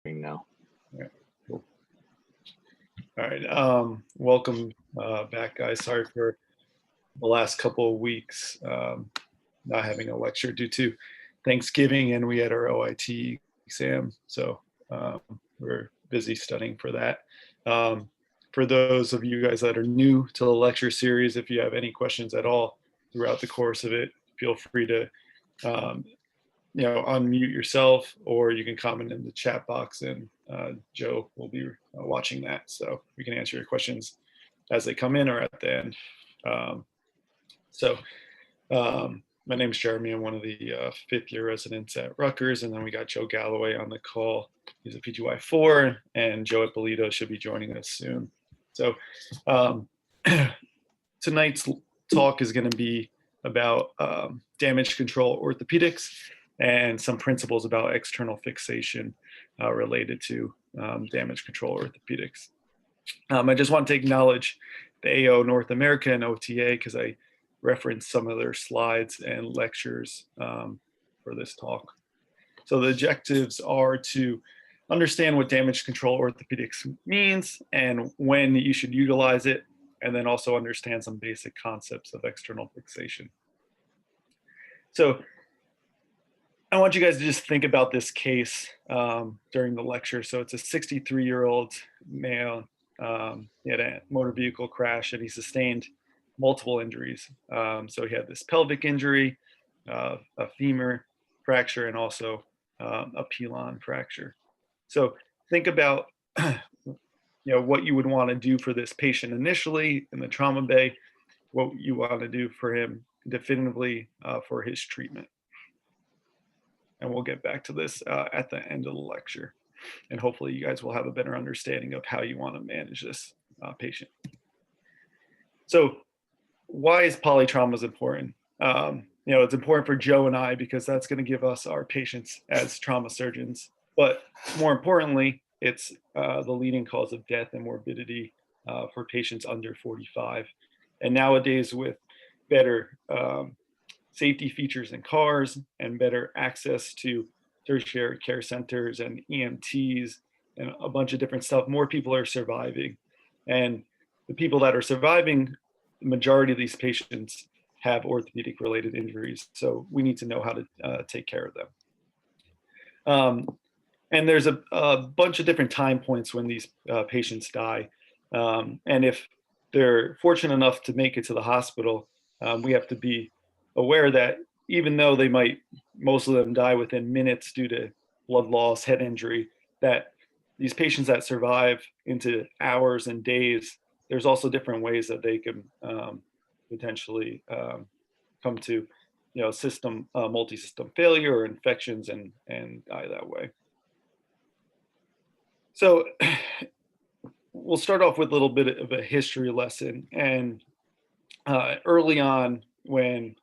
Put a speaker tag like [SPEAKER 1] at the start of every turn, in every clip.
[SPEAKER 1] Now.
[SPEAKER 2] Yeah, cool. All right. Welcome back, guys. Sorry for the last couple of weeks not having a lecture due to Thanksgiving, and we had our OIT exam, so we're busy studying for that. For those of you guys that are new to the lecture series, if you have any questions at all throughout the course of it, feel free to unmute yourself, or you can comment in the chat box, and Joe will be watching that, so we can answer your questions as they come in or at the end. My name is Jeremy. I'm one of the fifth year residents at Rutgers, and then we got Joe Galloway on the call. He's a PGY4, and Joe Ippolito should be joining us soon. So tonight's talk is going to be about damage control orthopedics and some principles about external fixation related to damage control orthopedics. I just want to acknowledge the AO North America and OTA because I referenced some of their slides and lectures for this talk. So the objectives are to understand what damage control orthopedics means and when you should utilize it, and then also understand some basic concepts of external fixation. So I want you guys to just think about this case during the lecture. So it's a 63-year-old male. He had a motor vehicle crash and he sustained multiple injuries. So he had this pelvic injury, a femur fracture, and also a pilon fracture. So think about what you would want to do for this patient initially in the trauma bay, what you want to do for him definitively for his treatment. And we'll get back to this at the end of the lecture. And hopefully you guys will have a better understanding of how you want to manage this patient. So why is polytrauma important? It's important for Joe and I because that's going to give us our patients as trauma surgeons. But more importantly, it's the leading cause of death and morbidity for patients under 45. And nowadays, with better safety features in cars and better access to tertiary care centers and EMTs and a bunch of different stuff, more people are surviving. And the people that are surviving, the majority of these patients have orthopedic related injuries. So we need to know how to take care of them. And there's a bunch of different time points when these patients die. And if they're fortunate enough to make it to the hospital, we have to be aware that even though they might, most of them die within minutes due to blood loss, head injury, that these patients that survive into hours and days, there's also different ways that they can potentially come to, multi-system failure or infections and die that way. So we'll start off with a little bit of a history lesson. And early on, when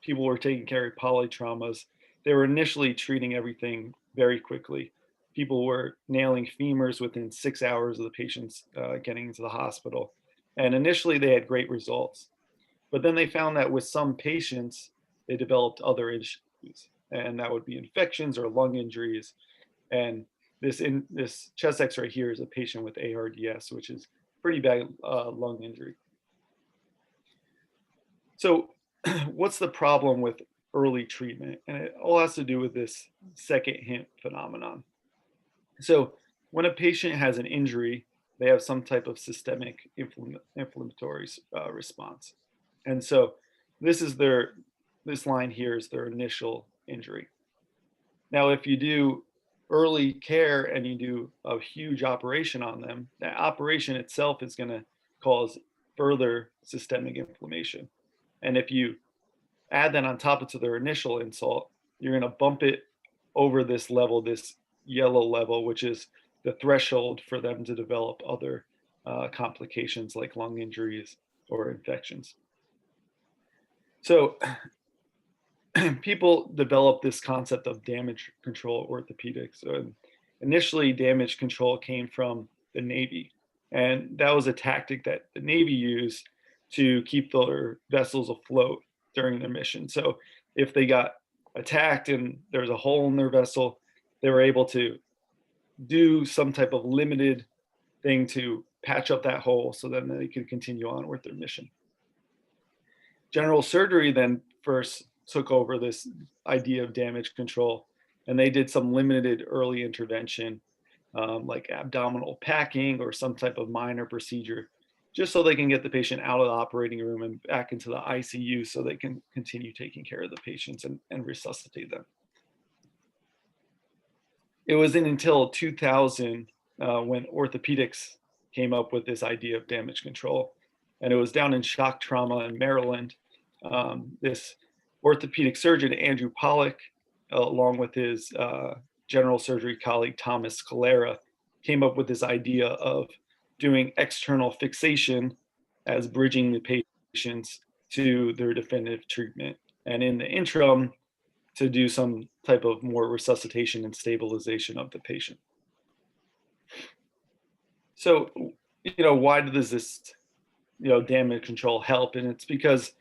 [SPEAKER 2] people were taking care of polytraumas, they were initially treating everything very quickly. People were nailing femurs within 6 hours of the patients getting into the hospital. And initially they had great results. But then they found that with some patients, they developed other issues. And that would be infections or lung injuries. And this chest X-ray here is a patient with ARDS, which is pretty bad lung injury. So what's the problem with early treatment? And it all has to do with this second hint phenomenon. So when a patient has an injury, they have some type of systemic inflammatory response. And so this line here is their initial injury. Now, if you do early care and you do a huge operation on them, that operation itself is going to cause further systemic inflammation. And if you add that on top of their initial insult, you're going to bump it over this level, this yellow level, which is the threshold for them to develop other complications like lung injuries or infections. So people developed this concept of damage control orthopedics. Initially, damage control came from the Navy, and that was a tactic that the Navy used to keep their vessels afloat during their mission. So if they got attacked and there's a hole in their vessel, they were able to do some type of limited thing to patch up that hole so then they could continue on with their mission. General surgery then first took over this idea of damage control, and they did some limited early intervention, like abdominal packing or some type of minor procedure, just so they can get the patient out of the operating room and back into the ICU so they can continue taking care of the patients and resuscitate them. It wasn't until 2000 when orthopedics came up with this idea of damage control. And it was down in shock trauma in Maryland. This orthopedic surgeon, Andrew Pollack, along with his general surgery colleague, Thomas Scalera, came up with this idea of doing external fixation as bridging the patients to their definitive treatment. And in the interim, to do some type of more resuscitation and stabilization of the patient. So, why does this, damage control help? And it's because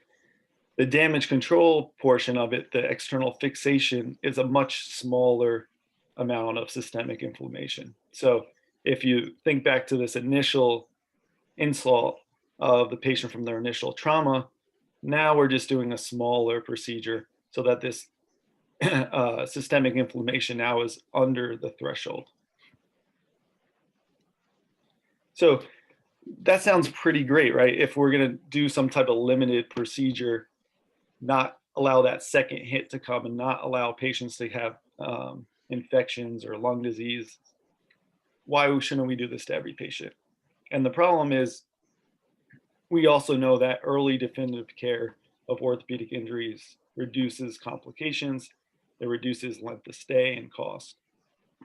[SPEAKER 2] the damage control portion of it, the external fixation, is a much smaller amount of systemic inflammation. So if you think back to this initial insult of the patient from their initial trauma, now we're just doing a smaller procedure so that this systemic inflammation now is under the threshold. So that sounds pretty great, right? If we're going to do some type of limited procedure, not allow that second hit to come and not allow patients to have infections or lung disease, why shouldn't we do this to every patient? And the problem is, we also know that early definitive care of orthopedic injuries reduces complications, it reduces length of stay and cost.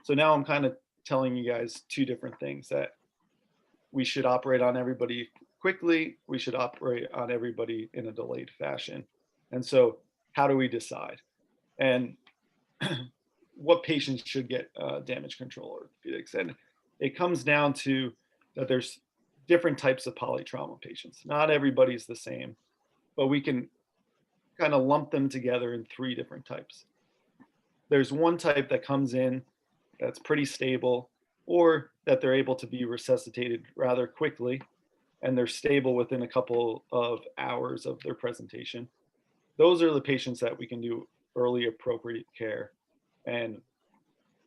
[SPEAKER 2] So now I'm kind of telling you guys two different things: that we should operate on everybody quickly, we should operate on everybody in a delayed fashion. And so how do we decide? And what patients should get damage control orthopedics? And it comes down to that there's different types of polytrauma patients. Not everybody's the same, but we can kind of lump them together in three different types. There's one type that comes in that's pretty stable, or that they're able to be resuscitated rather quickly, and they're stable within a couple of hours of their presentation. Those are the patients that we can do early appropriate care. And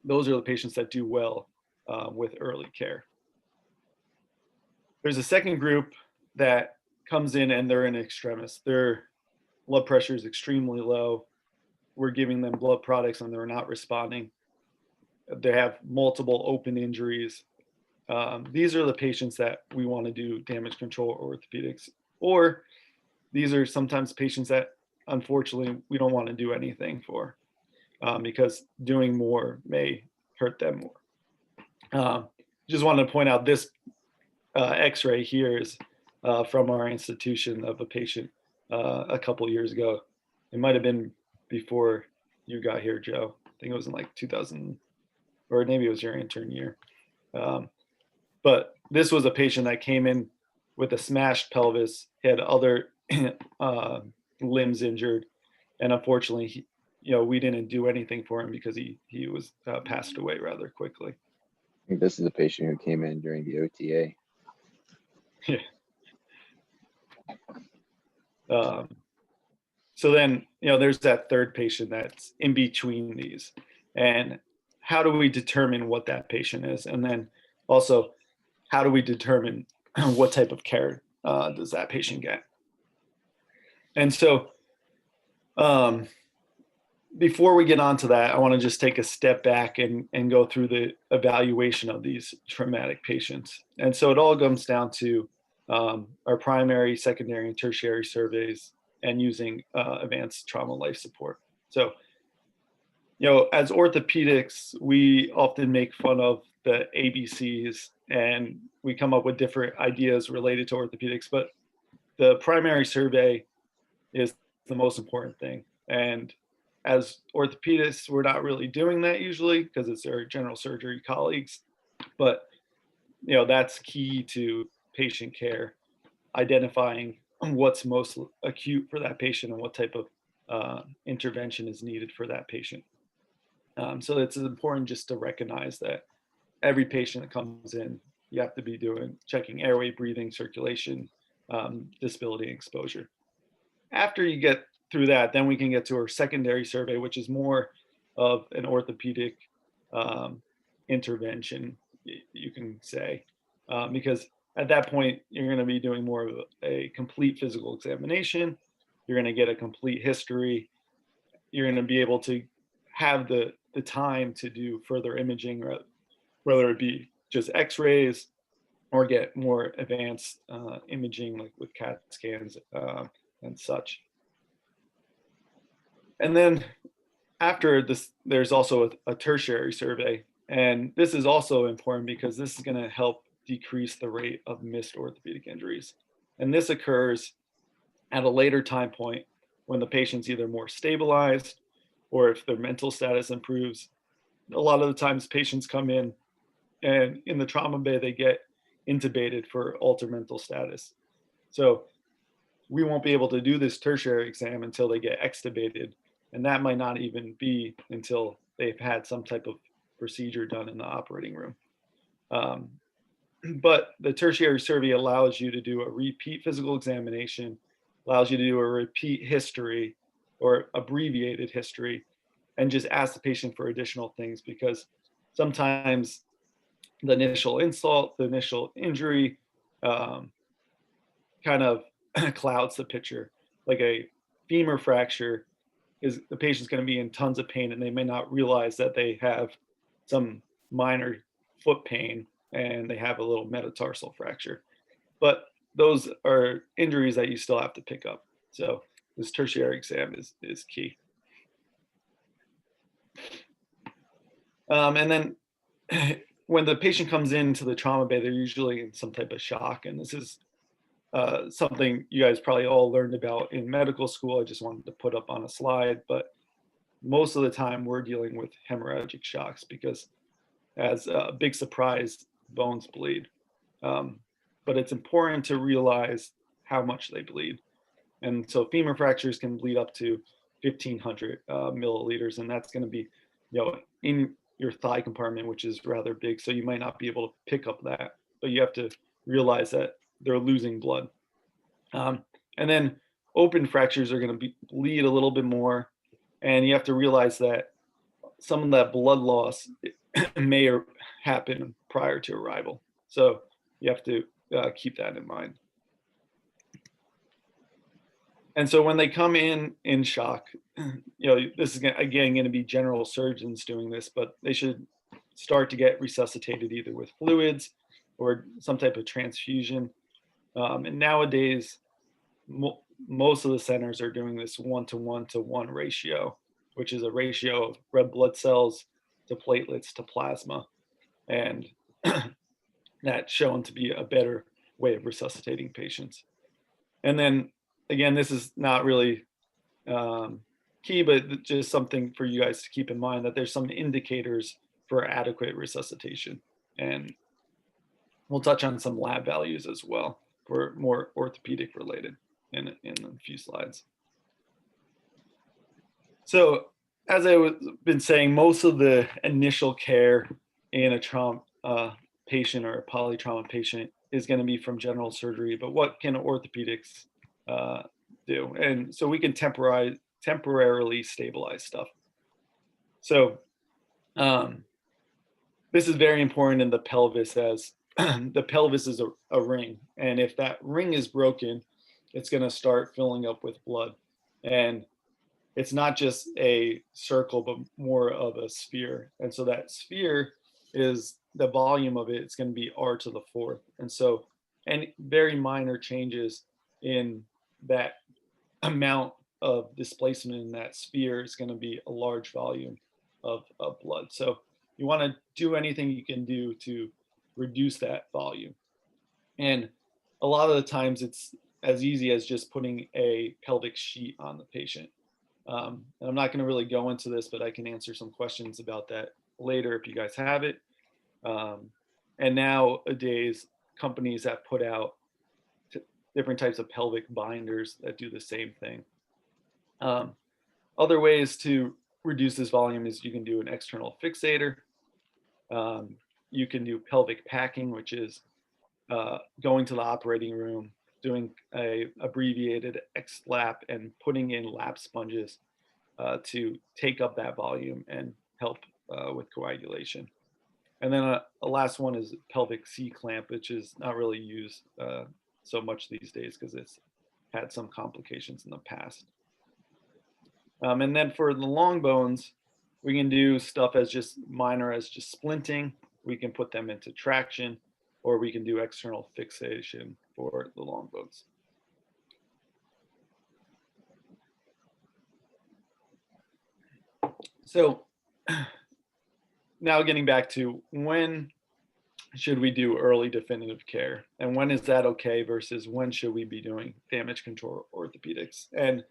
[SPEAKER 2] those are the patients that do well with early care. There's a second group that comes in and they're in extremis. Their blood pressure is extremely low. We're giving them blood products and they're not responding. They have multiple open injuries. These are the patients that we want to do damage control orthopedics. Or these are sometimes patients that, unfortunately, we don't want to do anything for because doing more may hurt them more. Just wanted to point out this x-ray here is from our institution of a patient a couple years ago. It might have been before you got here, Joe. I think it was in like 2000, or maybe it was your intern year. But this was a patient that came in with a smashed pelvis. He had other limbs injured, and unfortunately, we didn't do anything for him because he was passed away rather quickly.
[SPEAKER 1] I think this is the patient who came in during the OTA.
[SPEAKER 2] Yeah. So then, there's that third patient that's in between these. And how do we determine what that patient is? And then also, how do we determine what type of care does that patient get? And so before we get on to that, I want to just take a step back and go through the evaluation of these traumatic patients. And so it all comes down to our primary, secondary, and tertiary surveys and using advanced trauma life support. So, as orthopedics, we often make fun of the ABCs and we come up with different ideas related to orthopedics, but the primary survey is the most important thing. And as orthopedists, we're not really doing that usually because it's our general surgery colleagues, but that's key to patient care, identifying what's most acute for that patient and what type of intervention is needed for that patient. So it's important just to recognize that every patient that comes in, you have to be checking airway, breathing, circulation, disability, and exposure. After you get through that, then we can get to our secondary survey, which is more of an orthopedic intervention, you can say, because at that point, you're going to be doing more of a complete physical examination. You're going to get a complete history. You're going to be able to have the time to do further imaging, whether it be just x-rays or get more advanced imaging like with CAT scans and such. And then after this, there's also a tertiary survey. And this is also important because this is going to help decrease the rate of missed orthopedic injuries. And this occurs at a later time point when the patient's either more stabilized or if their mental status improves. A lot of the times patients come in and in the trauma bay, they get intubated for altered mental status. So we won't be able to do this tertiary exam until they get extubated. And that might not even be until they've had some type of procedure done in the operating room. But the tertiary survey allows you to do a repeat physical examination, allows you to do a repeat history or abbreviated history, and just ask the patient for additional things, because sometimes the initial insult, the initial injury kind of clouds the picture. Like a femur fracture, is the patient's going to be in tons of pain and they may not realize that they have some minor foot pain and they have a little metatarsal fracture. But those are injuries that you still have to pick up. So this tertiary exam is key. And then when the patient comes into the trauma bay, they're usually in some type of shock. And this is something you guys probably all learned about in medical school. I just wanted to put up on a slide, but most of the time we're dealing with hemorrhagic shocks because as a big surprise, bones bleed. But it's important to realize how much they bleed. And so femur fractures can bleed up to 1,500 milliliters, and that's going to be, in your thigh compartment, which is rather big. So you might not be able to pick up that, but you have to realize that they're losing blood. And then open fractures are going to bleed a little bit more. And you have to realize that some of that blood loss may happen prior to arrival. So you have to keep that in mind. And so when they come in shock, this is again going to be general surgeons doing this, but they should start to get resuscitated either with fluids or some type of transfusion. And nowadays, most of the centers are doing this 1:1:1 ratio, which is a ratio of red blood cells to platelets to plasma. And that's shown to be a better way of resuscitating patients. And then again, this is not really key, but just something for you guys to keep in mind, that there's some indicators for adequate resuscitation. And we'll touch on some lab values as well for more orthopedic related in a few slides. So as I've been saying, most of the initial care in a trauma patient or a polytrauma patient is going to be from general surgery, but what can orthopedics do? And so we can temporarily stabilize stuff. So this is very important in the pelvis, as the pelvis is a ring. And if that ring is broken, it's going to start filling up with blood. And it's not just a circle, but more of a sphere. And so that sphere is the volume of it. It's going to be R to the fourth. And so any very minor changes in that amount of displacement in that sphere is going to be a large volume of blood. So you want to do anything you can do to reduce that volume. And a lot of the times it's as easy as just putting a pelvic sheet on the patient. And I'm not going to really go into this, but I can answer some questions about that later if you guys have it. And nowadays, companies have put out different types of pelvic binders that do the same thing. Other ways to reduce this volume is you can do an external fixator. You can do pelvic packing, which is going to the operating room, doing a abbreviated X-lap and putting in lap sponges to take up that volume and help with coagulation. And then a last one is pelvic C-clamp, which is not really used so much these days because it's had some complications in the past. And then for the long bones, we can do stuff as just minor as just splinting. We can put them into traction, or we can do external fixation for the long bones. So now getting back to when should we do early definitive care, and when is that okay versus when should we be doing damage control orthopedics? And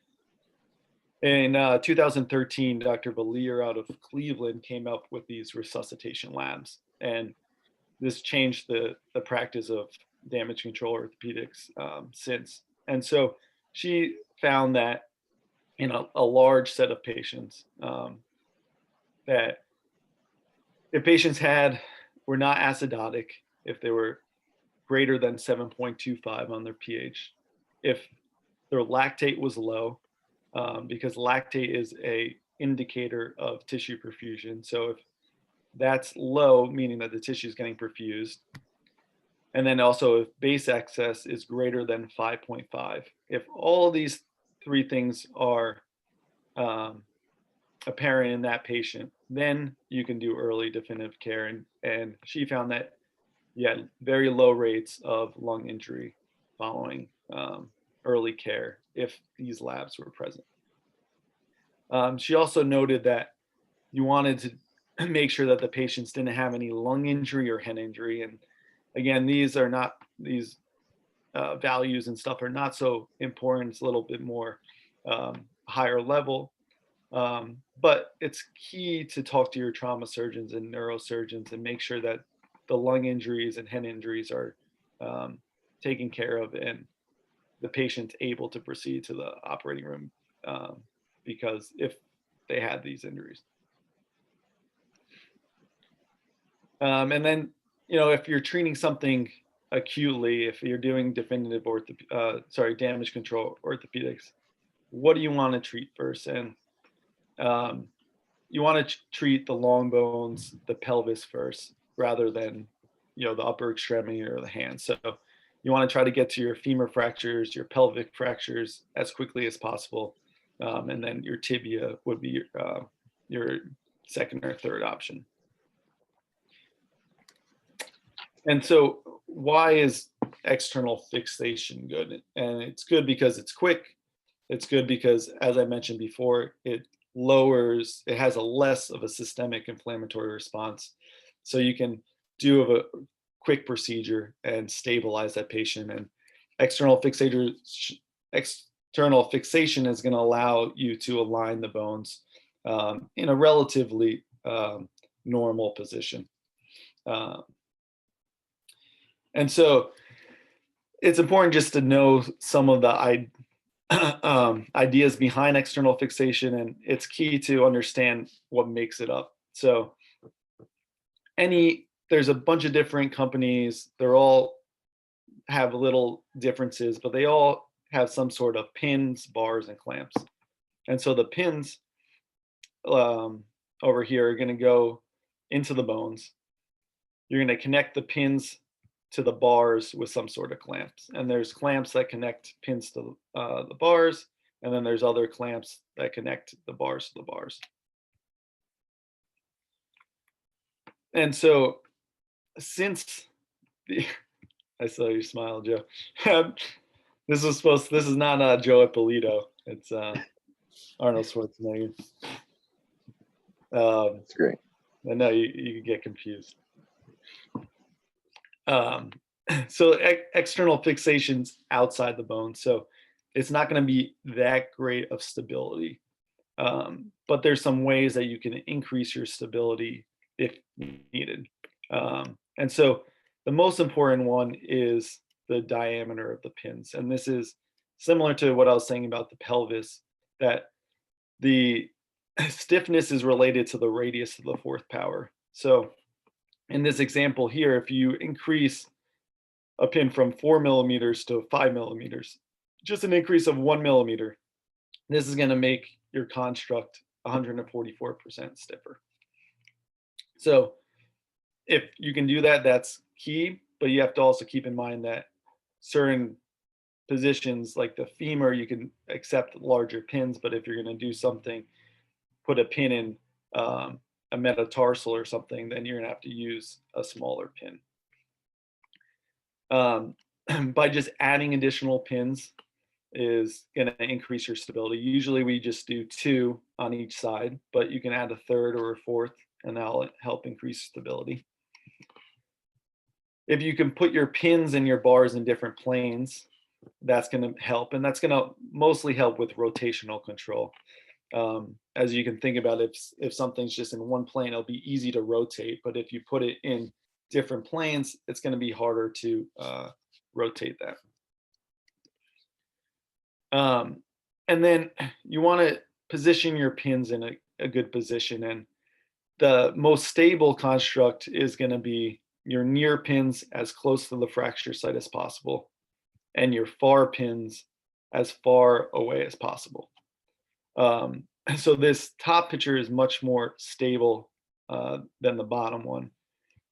[SPEAKER 2] in 2013, Dr. Valier out of Cleveland came up with these resuscitation labs, and this changed the practice of damage control orthopedics since. And so she found that in a large set of patients, that if patients were not acidotic, if they were greater than 7.25 on their pH, if their lactate was low, because lactate is a indicator of tissue perfusion. So if that's low, meaning that the tissue is getting perfused, and then also if base excess is greater than 5.5, if all of these three things are apparent in that patient, then you can do early definitive care. And she found that you had very low rates of lung injury following early care if these labs were present. She also noted that you wanted to make sure that the patients didn't have any lung injury or head injury. And again, these values and stuff are not so important. It's a little bit more higher level. But it's key to talk to your trauma surgeons and neurosurgeons and make sure that the lung injuries and head injuries are taken care of and the patient's able to proceed to the operating room because if they had these injuries. And then, if you're treating something acutely, if you're doing definitive damage control orthopedics, what do you want to treat first? And you want to treat the long bones, the pelvis first, rather than, the upper extremity or the hand. So you want to try to get to your femur fractures, your pelvic fractures as quickly as possible. And then your tibia would be your second or third option. And so why is external fixation good? And it's good because it's quick. It's good because, as I mentioned before, it has a less of a systemic inflammatory response. So you can do a quick procedure and stabilize that patient. And external fixation is going to allow you to align the bones in a relatively normal position. And so it's important just to know some of the ideas behind external fixation, and it's key to understand what makes it up. So there's a bunch of different companies. They're all have little differences, but they all have some sort of pins, bars, and clamps. And so the pins over here are going to go into the bones. You're going to connect the pins to the bars with some sort of clamps. And there's clamps that connect pins to the bars, and then there's other clamps that connect the bars to the bars. And so I saw your smile, Joe. This is not Joe Ippolito. It's Arnold Schwarzenegger.
[SPEAKER 1] That's great.
[SPEAKER 2] I know you get confused. So external fixation's outside the bone, so it's not going to be that great of stability. But there's some ways that you can increase your stability if needed. And so the most important one is the diameter of the pins. And this is similar to what I was saying about the pelvis, that the stiffness is related to the radius of the fourth power. So in this example here, if you increase a pin from 4 millimeters to 5 millimeters, just an increase of 1 millimeter, this is going to make your construct 144% stiffer. So if you can do that, that's key, but you have to also keep in mind that certain positions like the femur, you can accept larger pins, but if you're going to do something, put a pin in a metatarsal or something, then you're going to have to use a smaller pin. By just adding additional pins is going to increase your stability. Usually we just do 2 on each side, but you can add a third or a fourth, and that'll help increase stability. If you can put your pins and your bars in different planes, that's going to help, and that's going to mostly help with rotational control. As you can think about, if something's just in one plane, it'll be easy to rotate, but if you put it in different planes, it's going to be harder to rotate that. And then you want to position your pins in a good position, and the most stable construct is going to be your near pins as close to the fracture site as possible, and your far pins as far away as possible. So this top picture is much more stable than the bottom one.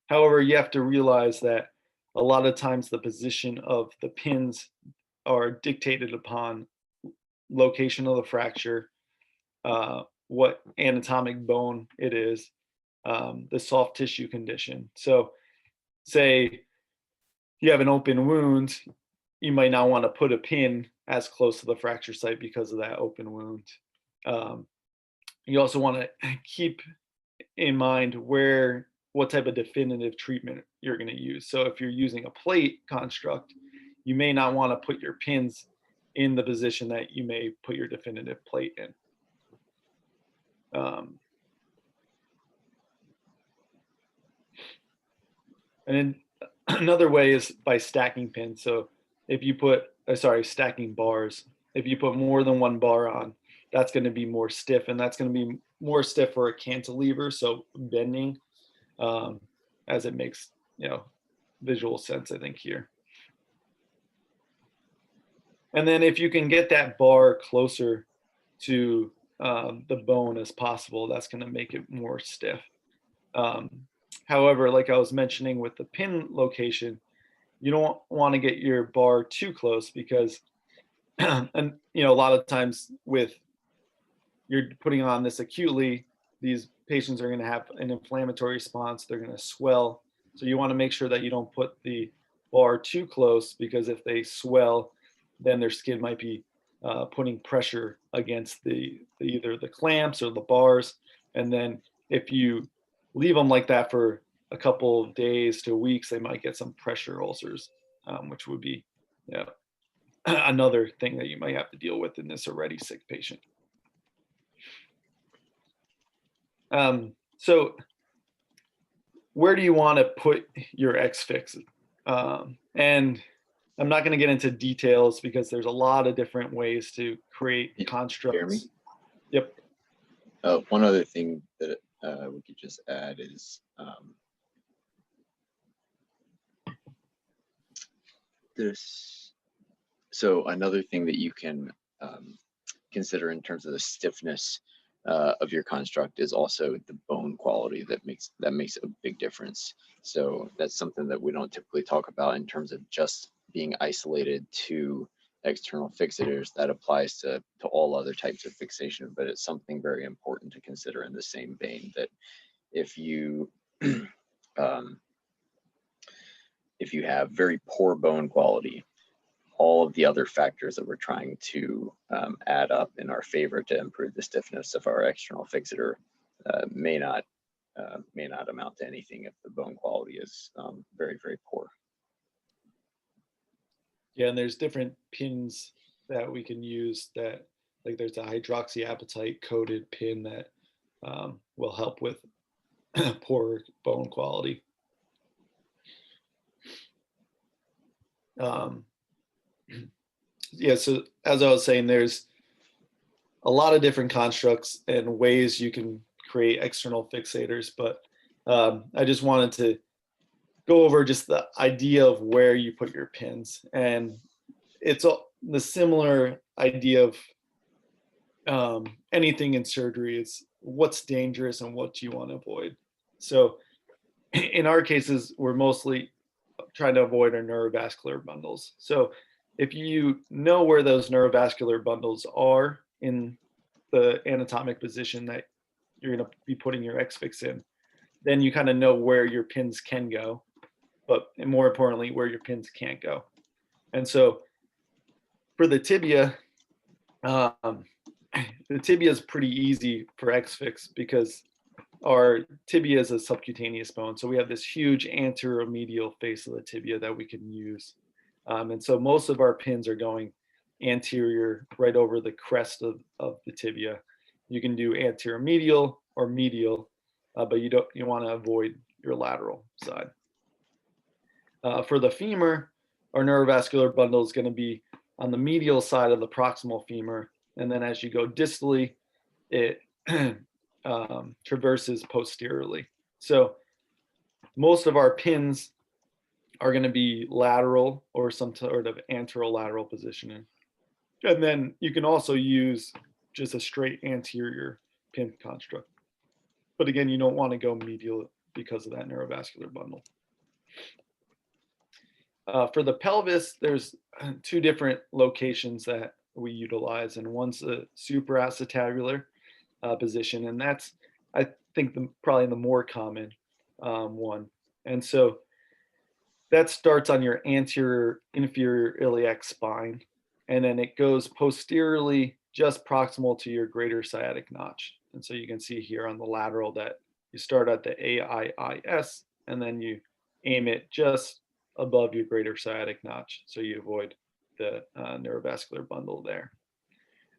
[SPEAKER 2] However, you have to realize that a lot of times the position of the pins are dictated upon location of the fracture, what anatomic bone it is, the soft tissue condition. So say you have an open wound, you might not want to put a pin as close to the fracture site because of that open wound. You also want to keep in mind what type of definitive treatment you're going to use. So if you're using a plate construct, you may not want to put your pins in the position that you may put your definitive plate in. And then another way is by stacking pins. So if you put, stacking bars. If you put more than one bar on, that's going to be more stiff, and that's going to be more stiff for a cantilever, so bending, as it makes visual sense, I think, here. And then if you can get that bar closer to the bone as possible, that's going to make it more stiff. However, like I was mentioning with the pin location, you don't want to get your bar too close because, and a lot of times with you're putting on this acutely, these patients are going to have an inflammatory response. They're going to swell. So you want to make sure that you don't put the bar too close, because if they swell, then their skin might be putting pressure against either the clamps or the bars. And then if you leave them like that for a couple of days to weeks, they might get some pressure ulcers, which would be another thing that you might have to deal with in this already sick patient. So where do you want to put your X-fix? And I'm not going to get into details because there's a lot of different ways to create constructs.
[SPEAKER 1] Jeremy?
[SPEAKER 2] Yep.
[SPEAKER 1] One other thing that we could just add is this. So another thing that you can consider in terms of the stiffness of your construct is also the bone quality. That makes a big difference. So that's something that we don't typically talk about in terms of just being isolated to external fixators. That applies to all other types of fixation, but it's something very important to consider in the same vein, that if you if you have very poor bone quality, all of the other factors that we're trying to add up in our favor to improve the stiffness of our external fixator may not amount to anything if the bone quality is very, very poor.
[SPEAKER 2] Yeah, and there's different pins that we can use that, like there's a hydroxyapatite coated pin that will help with poor bone quality. Yeah, so as I was saying, there's a lot of different constructs and ways you can create external fixators, but I just wanted to go over just the idea of where you put your pins. And it's the similar idea of anything in surgery is what's dangerous and what you want to avoid. So in our cases, we're mostly trying to avoid our neurovascular bundles. So if you know where those neurovascular bundles are in the anatomic position that you're going to be putting your X-fix in, then you kind of know where your pins can go, but more importantly, where your pins can't go. And so for the tibia, the tibia is pretty easy for X-fix because our tibia is a subcutaneous bone. So we have this huge anteromedial face of the tibia that we can use. And so most of our pins are going anterior right over the crest of the tibia. You can do anteromedial or medial, but you want to avoid your lateral side. For the femur, our neurovascular bundle is going to be on the medial side of the proximal femur. And then as you go distally, it traverses posteriorly. So most of our pins are going to be lateral or some sort of anterolateral positioning. And then you can also use just a straight anterior pin construct. But again, you don't want to go medial because of that neurovascular bundle. For the pelvis, there's two different locations that we utilize, and one's a supraacetabular position, and that's, I think, probably the more common one. And so that starts on your anterior inferior iliac spine, and then it goes posteriorly just proximal to your greater sciatic notch. And so you can see here on the lateral that you start at the AIIS, and then you aim it just above your greater sciatic notch, so you avoid the neurovascular bundle there.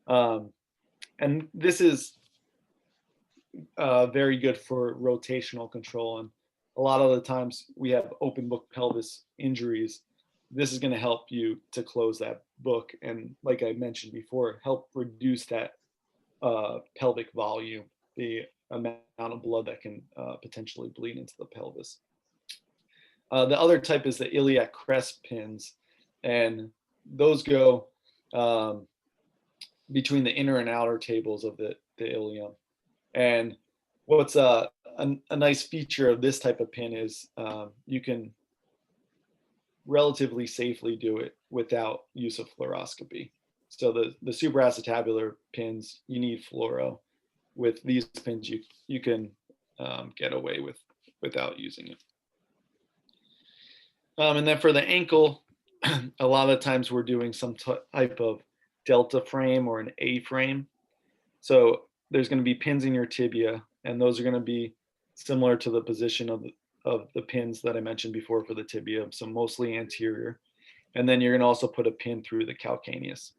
[SPEAKER 2] And this is very good for rotational control. And a lot of the times we have open book pelvis injuries. This is going to help you to close that book. And like I mentioned before, help reduce that pelvic volume, the amount of blood that can potentially bleed into the pelvis. The other type is the iliac crest pins, and those go between the inner and outer tables of the ilium. And what's a nice feature of this type of pin is you can relatively safely do it without use of fluoroscopy. So the supraacetabular pins, you need fluoro. With these pins, you can get away without using it. And then for the ankle, a lot of times we're doing some type of delta frame or an A frame. So there's going to be pins in your tibia, and those are going to be similar to the position of the pins that I mentioned before for the tibia, so mostly anterior. And then you're going to also put a pin through the calcaneus,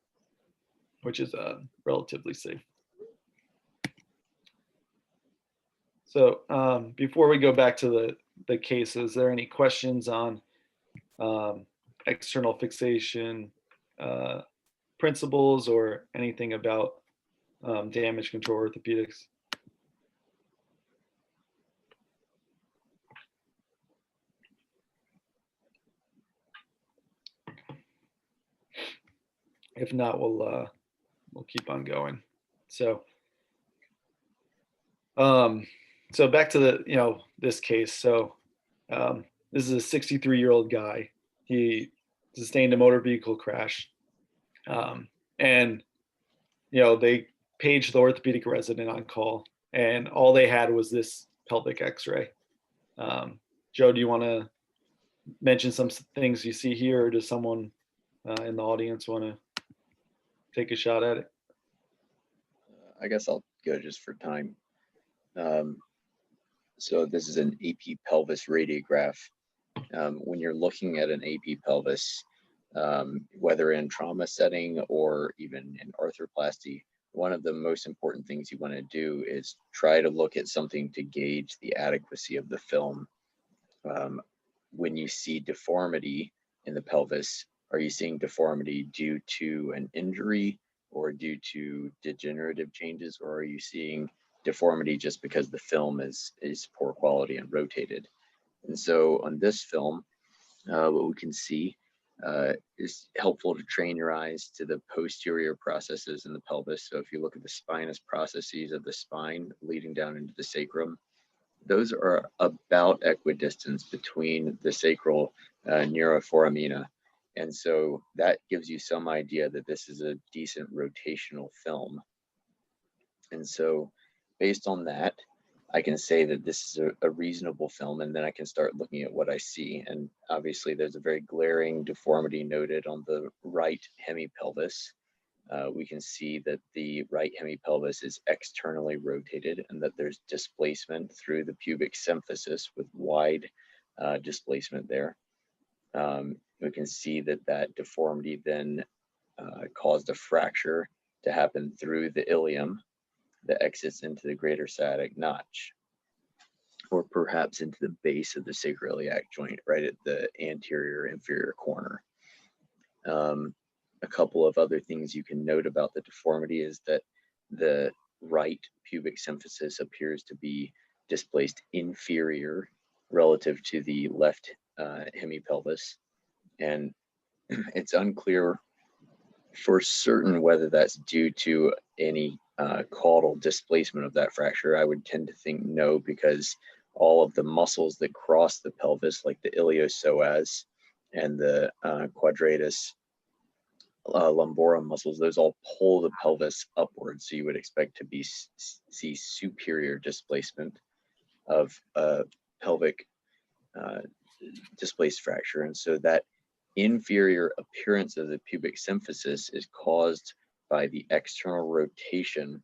[SPEAKER 2] which is relatively safe. So before we go back to the cases, are there any questions on external fixation principles or anything about damage control orthopedics? If not, we'll keep on going. So back to this case. So this is a 63-year-old guy. He sustained a motor vehicle crash, and they paged the orthopedic resident on call, and all they had was this pelvic X-ray. Joe, do you want to mention some things you see here, or does someone in the audience want to take a shot at it?
[SPEAKER 1] I guess I'll go just for time. So this is an AP pelvis radiograph. When you're looking at an AP pelvis, whether in trauma setting or even in arthroplasty, one of the most important things you want to do is try to look at something to gauge the adequacy of the film. When you see deformity in the pelvis, are you seeing deformity due to an injury or due to degenerative changes, or are you seeing deformity just because the film is poor quality and rotated? And so on this film, what we can see is helpful to train your eyes to the posterior processes in the pelvis. So if you look at the spinous processes of the spine leading down into the sacrum, those are about equidistant between the sacral neuroforamina. And so that gives you some idea that this is a decent rotational film. And so based on that, I can say that this is a reasonable film, and then I can start looking at what I see. And obviously there's a very glaring deformity noted on the right hemipelvis. We can see that the right hemipelvis is externally rotated and that there's displacement through the pubic symphysis with wide displacement there. We can see that that deformity then caused a fracture to happen through the ilium that exits into the greater sciatic notch, or perhaps into the base of the sacroiliac joint, right at the anterior inferior corner. A couple of other things you can note about the deformity is that the right pubic symphysis appears to be displaced inferior relative to the left hemipelvis. And it's unclear for certain whether that's due to any caudal displacement of that fracture. I would tend to think no, because all of the muscles that cross the pelvis, like the iliopsoas and the quadratus lumborum muscles, those all pull the pelvis upwards. So you would expect to see superior displacement of pelvic displaced fracture. And so that inferior appearance of the pubic symphysis is caused by the external rotation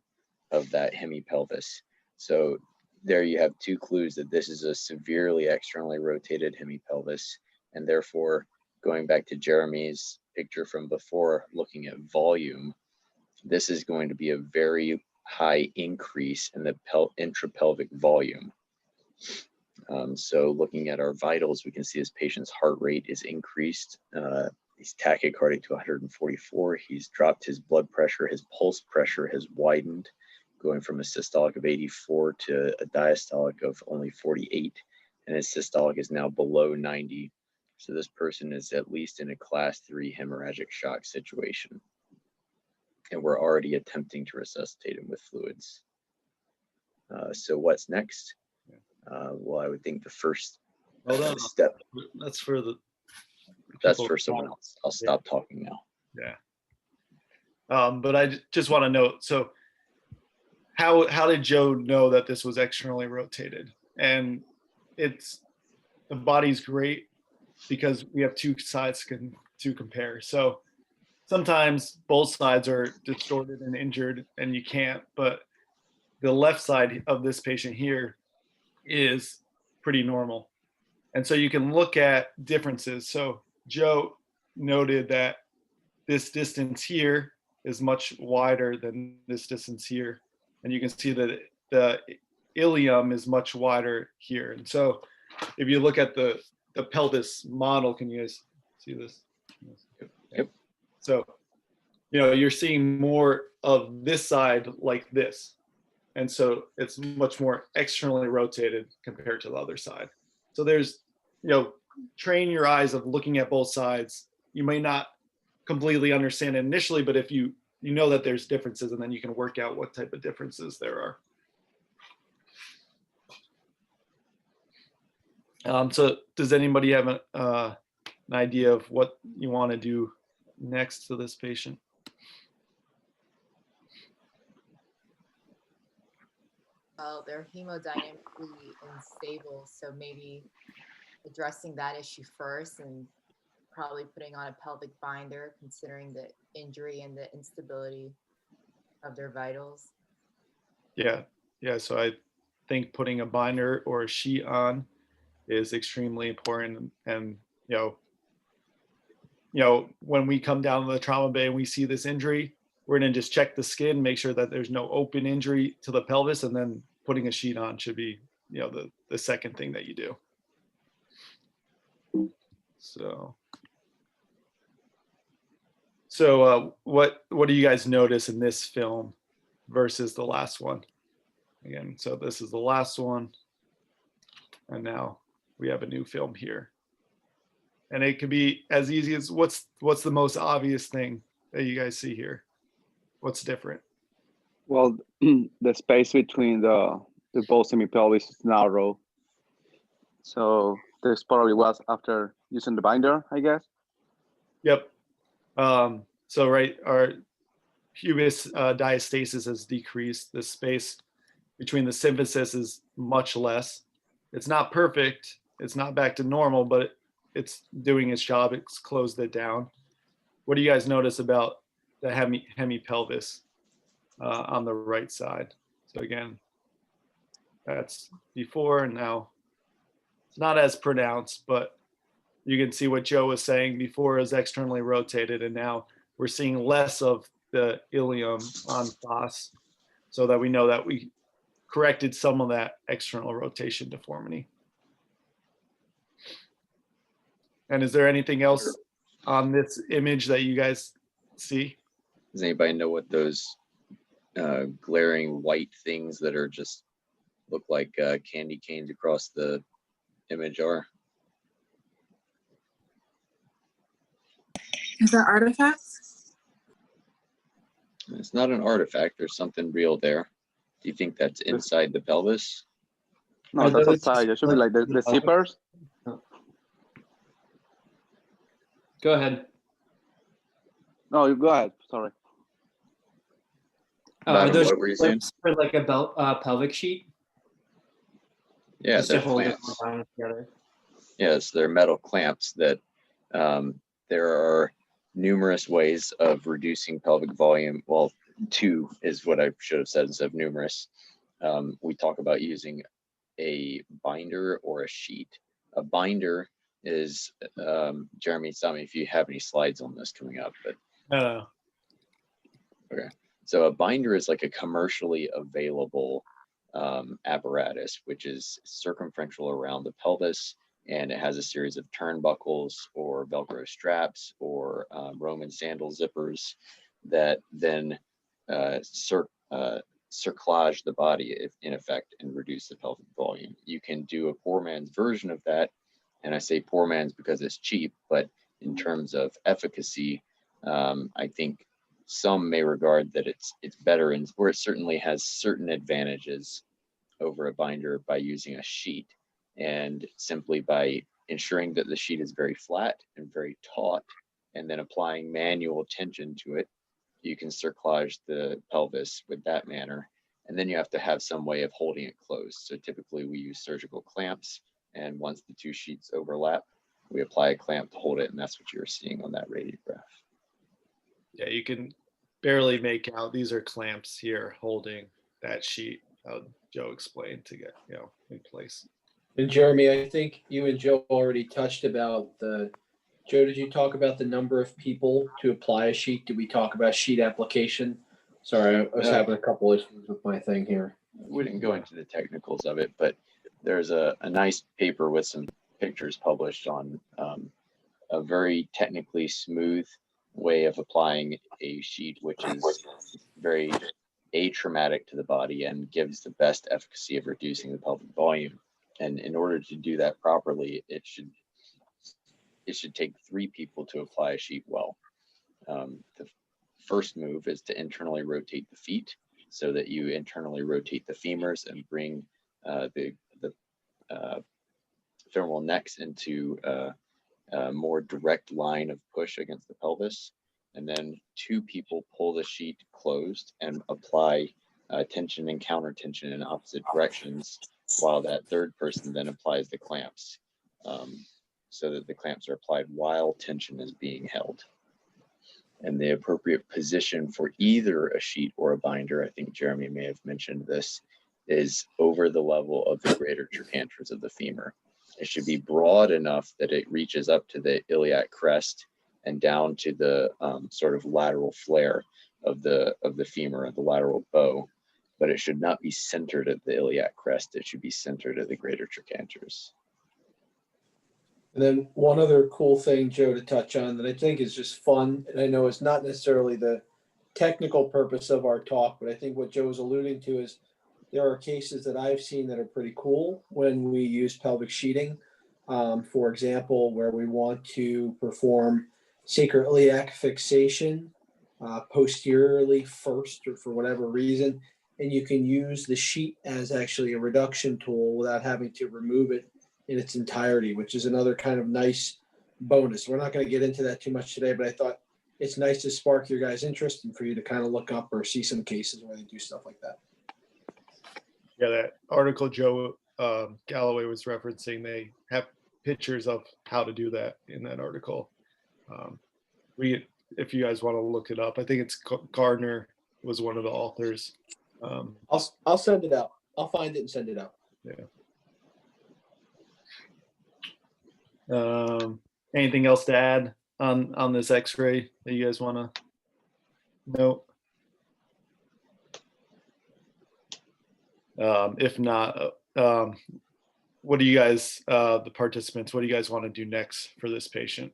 [SPEAKER 1] of that hemipelvis. So there you have two clues that this is a severely externally rotated hemipelvis, and therefore, going back to Jeremy's picture from before, looking at volume, this is going to be a very high increase in the intrapelvic volume. So looking at our vitals, we can see this patient's heart rate is increased. He's tachycardic to 144. He's dropped his blood pressure. His pulse pressure has widened, going from a systolic of 84 to a diastolic of only 48. And his systolic is now below 90. So this person is at least in a class 3 hemorrhagic shock situation. And we're already attempting to resuscitate him with fluids. So what's next? Well, I would think the first step.
[SPEAKER 2] That's for the.
[SPEAKER 1] That's for someone else. I'll stop talking now.
[SPEAKER 2] Yeah. But I just want to note. So, how did Joe know that this was externally rotated? And the body's great because we have two sides to compare. So sometimes both sides are distorted and injured, and you can't. But the left side of this patient here is pretty normal. And so you can look at differences. So Joe noted that this distance here is much wider than this distance here. And you can see that the ilium is much wider here. And so if you look at the pelvis model, can you guys see this?
[SPEAKER 1] Yep.
[SPEAKER 2] So, you're seeing more of this side like this. And so it's much more externally rotated compared to the other side. So there's, train your eyes of looking at both sides. You may not completely understand it initially, but if you know that there's differences, and then you can work out what type of differences there are. So does anybody have an idea of what you want to do next to this patient?
[SPEAKER 3] Well, they're hemodynamically unstable, so maybe addressing that issue first and probably putting on a pelvic binder, considering the injury and the instability of their vitals.
[SPEAKER 2] Yeah. So I think putting a binder or a sheet on is extremely important. And, when we come down to the trauma bay and we see this injury, we're going to just check the skin, make sure that there's no open injury to the pelvis, and then putting a sheet on should be, the second thing that you do. So So what do you guys notice in this film versus the last one? Again, so this is the last one, and now we have a new film here. And it could be as easy as what's the most obvious thing that you guys see here? What's different?
[SPEAKER 4] Well, the space between the both semipelvis is narrow. So this probably was after using the binder, I guess.
[SPEAKER 2] Yep. So right, our pubis diastasis has decreased. The space between the symphysis is much less. It's not perfect. It's not back to normal, but it's doing its job. It's closed it down. What do you guys notice about the hemipelvis on the right side? So again, that's before, and now it's not as pronounced, but you can see what Joe was saying. Before is externally rotated, and now we're seeing less of the ilium on FOS, so that we know that we corrected some of that external rotation deformity. And is there anything else on this image that you guys see?
[SPEAKER 1] Does anybody know what those glaring white things that are just look like candy canes across the image are?
[SPEAKER 5] Is that artifacts?
[SPEAKER 1] It's not an artifact. There's something real there. Do you think that's inside the pelvis?
[SPEAKER 4] No, that's outside. It should be like the zippers.
[SPEAKER 6] Go ahead.
[SPEAKER 4] No, you go ahead. Sorry.
[SPEAKER 1] Madam,
[SPEAKER 6] Those
[SPEAKER 1] what were you saying?
[SPEAKER 6] for like a pelvic sheet?
[SPEAKER 1] Yeah,
[SPEAKER 6] Just to
[SPEAKER 1] they're
[SPEAKER 6] hold it
[SPEAKER 1] clamps.
[SPEAKER 6] down together.
[SPEAKER 1] Yes, they're metal clamps that there are numerous ways of reducing pelvic volume. Well, two is what I should have said instead of numerous. We talk about using a binder or a sheet. A binder is, Jeremy, tell me if you have any slides on this coming up, but okay. So a binder is like a commercially available apparatus, which is circumferential around the pelvis, and it has a series of turnbuckles or Velcro straps or Roman sandal zippers that then cerclage the body in effect and reduce the pelvic volume. You can do a poor man's version of that, and I say poor man's because it's cheap, but in terms of efficacy, I think some may regard that it's better, and where it certainly has certain advantages over a binder by using a sheet, and simply by ensuring that the sheet is very flat and very taut, and then applying manual tension to it, you can cerclage the pelvis with that manner. And then you have to have some way of holding it closed. So typically we use surgical clamps, and once the two sheets overlap, we apply a clamp to hold it, and that's what you're seeing on that radiograph.
[SPEAKER 2] Yeah, you can barely make out. These are clamps here holding that sheet. Joe explained to get in place.
[SPEAKER 7] And Jeremy, I think you and Joe already touched about Joe, did you talk about the number of people to apply a sheet? Did we talk about sheet application? Sorry, I was having a couple issues with my thing here.
[SPEAKER 1] We didn't go into the technicals of it, but there's a nice paper with some pictures published on a very technically smooth way of applying a sheet, which is very atraumatic to the body and gives the best efficacy of reducing the pelvic volume. And in order to do that properly, it should take 3 people to apply a sheet well. The first move is to internally rotate the feet so that you internally rotate the femurs and bring the femoral necks into a more direct line of push against the pelvis. And then 2 people pull the sheet closed and apply tension and counter tension in opposite directions, while that third person then applies the clamps, so that the clamps are applied while tension is being held. And the appropriate position for either a sheet or a binder, I think Jeremy may have mentioned this, is over the level of the greater trochanter's of the femur. It should be broad enough that it reaches up to the iliac crest and down to the sort of lateral flare of the femur, the lateral bow, but it should not be centered at the iliac crest. It should be centered at the greater trochanter's.
[SPEAKER 7] And then one other cool thing, Joe, to touch on that I think is just fun, and I know it's not necessarily the technical purpose of our talk, but I think what Joe is alluding to is there are cases that I've seen that are pretty cool when we use pelvic sheeting. For example, where we want to perform sacroiliac fixation posteriorly first, or for whatever reason, and you can use the sheet as actually a reduction tool without having to remove it in its entirety, which is another kind of nice bonus. We're not going to get into that too much today, but I thought it's nice to spark your guys' interest and for you to kind of look up or see some cases where they do stuff like that.
[SPEAKER 2] Yeah, that article Joe Galloway was referencing, they have pictures of how to do that in that article. If you guys want to look it up, I think it's Gardner was one of the authors.
[SPEAKER 7] I'll send it out. I'll find it and send it out.
[SPEAKER 2] Yeah. Anything else to add on this X-ray that you guys want to note? If not, what do you guys, the participants, what do you guys want to do next for this patient?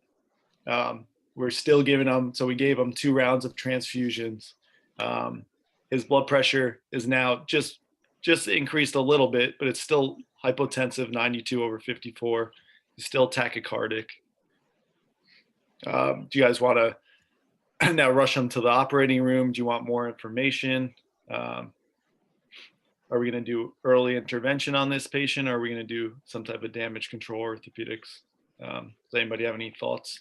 [SPEAKER 2] We're still giving them, so we gave him 2 rounds of transfusions. His blood pressure is now just increased a little bit, but it's still hypotensive, 92/54. He's still tachycardic. Do you guys want to now rush him to the operating room? Do you want more information? Are we going to do early intervention on this patient, or are we going to do some type of damage control orthopedics? Does anybody have any thoughts?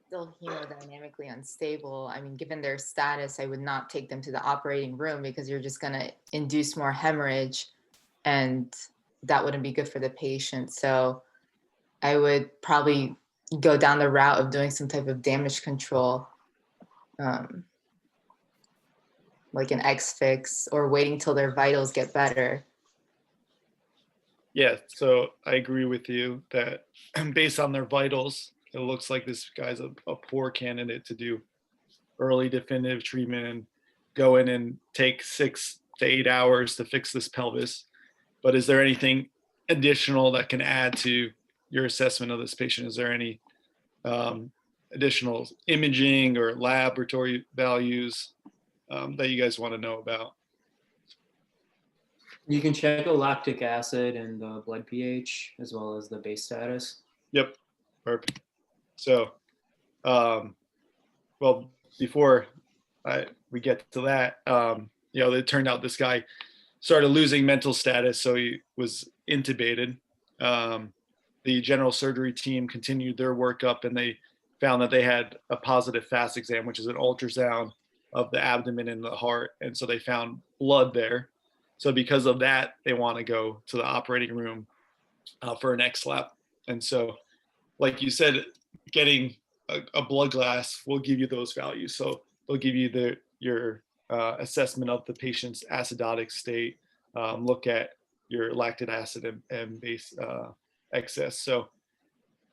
[SPEAKER 3] Still hemodynamically unstable. I mean, given their status, I would not take them to the operating room because you're just going to induce more hemorrhage, and that wouldn't be good for the patient. So I would probably go down the route of doing some type of damage control, like an X-fix, or waiting till their vitals get better.
[SPEAKER 2] Yeah, so I agree with you that based on their vitals, it looks like this guy's a poor candidate to do early definitive treatment and go in and take 6 to 8 hours to fix this pelvis. But is there anything additional that can add to your assessment of this patient? Is there any additional imaging or laboratory values that you guys want to know about?
[SPEAKER 6] You can check the lactic acid and the blood pH as well as the base status.
[SPEAKER 2] Yep, perfect. So, well, before we get to that, it turned out this guy started losing mental status, so he was intubated. The general surgery team continued their workup, and they found that they had a positive FAST exam, which is an ultrasound of the abdomen and the heart. And so they found blood there. So because of that, they want to go to the operating room for an XLAP. And so, like you said, getting a blood glass will give you those values. So they'll give you your assessment of the patient's acidotic state, look at your lactic acid and base excess. So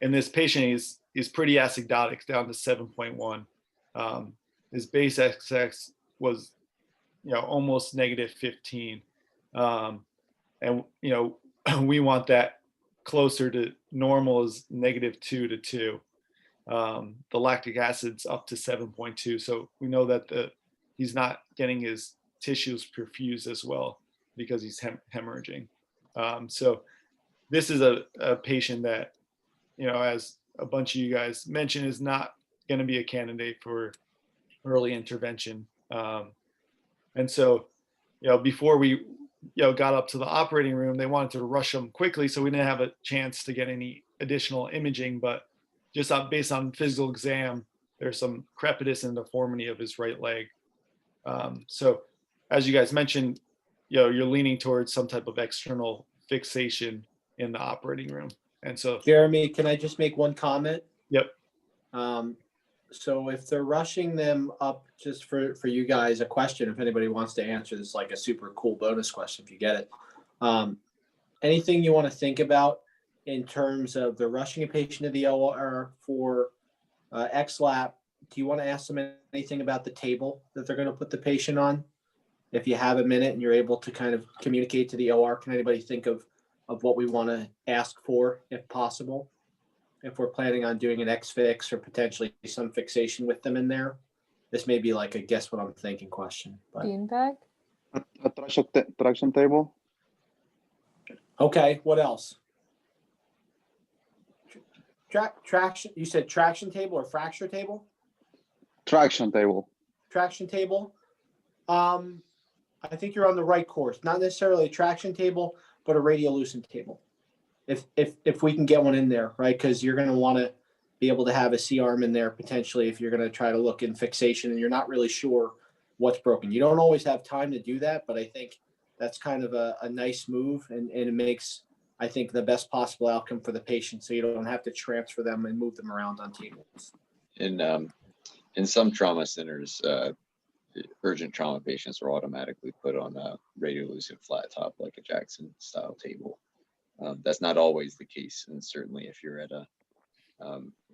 [SPEAKER 2] in this patient, he's pretty acidotic, down to 7.1. His base excess was, almost -15. And, we want that closer to normal is -2 to 2. The lactic acid's up to 7.2. So we know that he's not getting his tissues perfused as well because he's hemorrhaging. So this is a patient that, as a bunch of you guys mentioned, is not going to be a candidate for early intervention. And so, before we, got up to the operating room, they wanted to rush him quickly, so we didn't have a chance to get any additional imaging. But just based on physical exam, there's some crepitus and deformity of his right leg. So, as you guys mentioned, you're leaning towards some type of external fixation in the operating room. And so,
[SPEAKER 7] Jeremy, can I just make one comment?
[SPEAKER 2] Yep.
[SPEAKER 7] So if they're rushing them up, just for you guys, a question, if anybody wants to answer this, like a super cool bonus question, if you get it. Anything you want to think about in terms of the rushing a patient to the OR for XLAP? Do you want to ask them anything about the table that they're going to put the patient on? if you have a minute and you're able to kind of communicate to the OR, can anybody think of what we want to ask for if possible? If we're planning on doing an X-fix or potentially some fixation with them in there? This may be like a guess what I'm thinking question. But
[SPEAKER 5] Beanbag?
[SPEAKER 4] A traction table.
[SPEAKER 7] okay, what else? Traction, you said traction table or fracture table?
[SPEAKER 4] Traction table.
[SPEAKER 7] Traction table. I think you're on the right course. Not necessarily a traction table, but a radiolucent table. If we can get one in there, right? Because you're going to want to be able to have a C-arm in there potentially if you're going to try to look in fixation and you're not really sure what's broken. You don't always have time to do that, but I think that's kind of a nice move, and it makes, I think, the best possible outcome for the patient, so you don't have to transfer them and move them around on tables.
[SPEAKER 1] In some trauma centers, urgent trauma patients are automatically put on a radiolucent flat top, like a Jackson style table. That's not always the case, and certainly if you're at a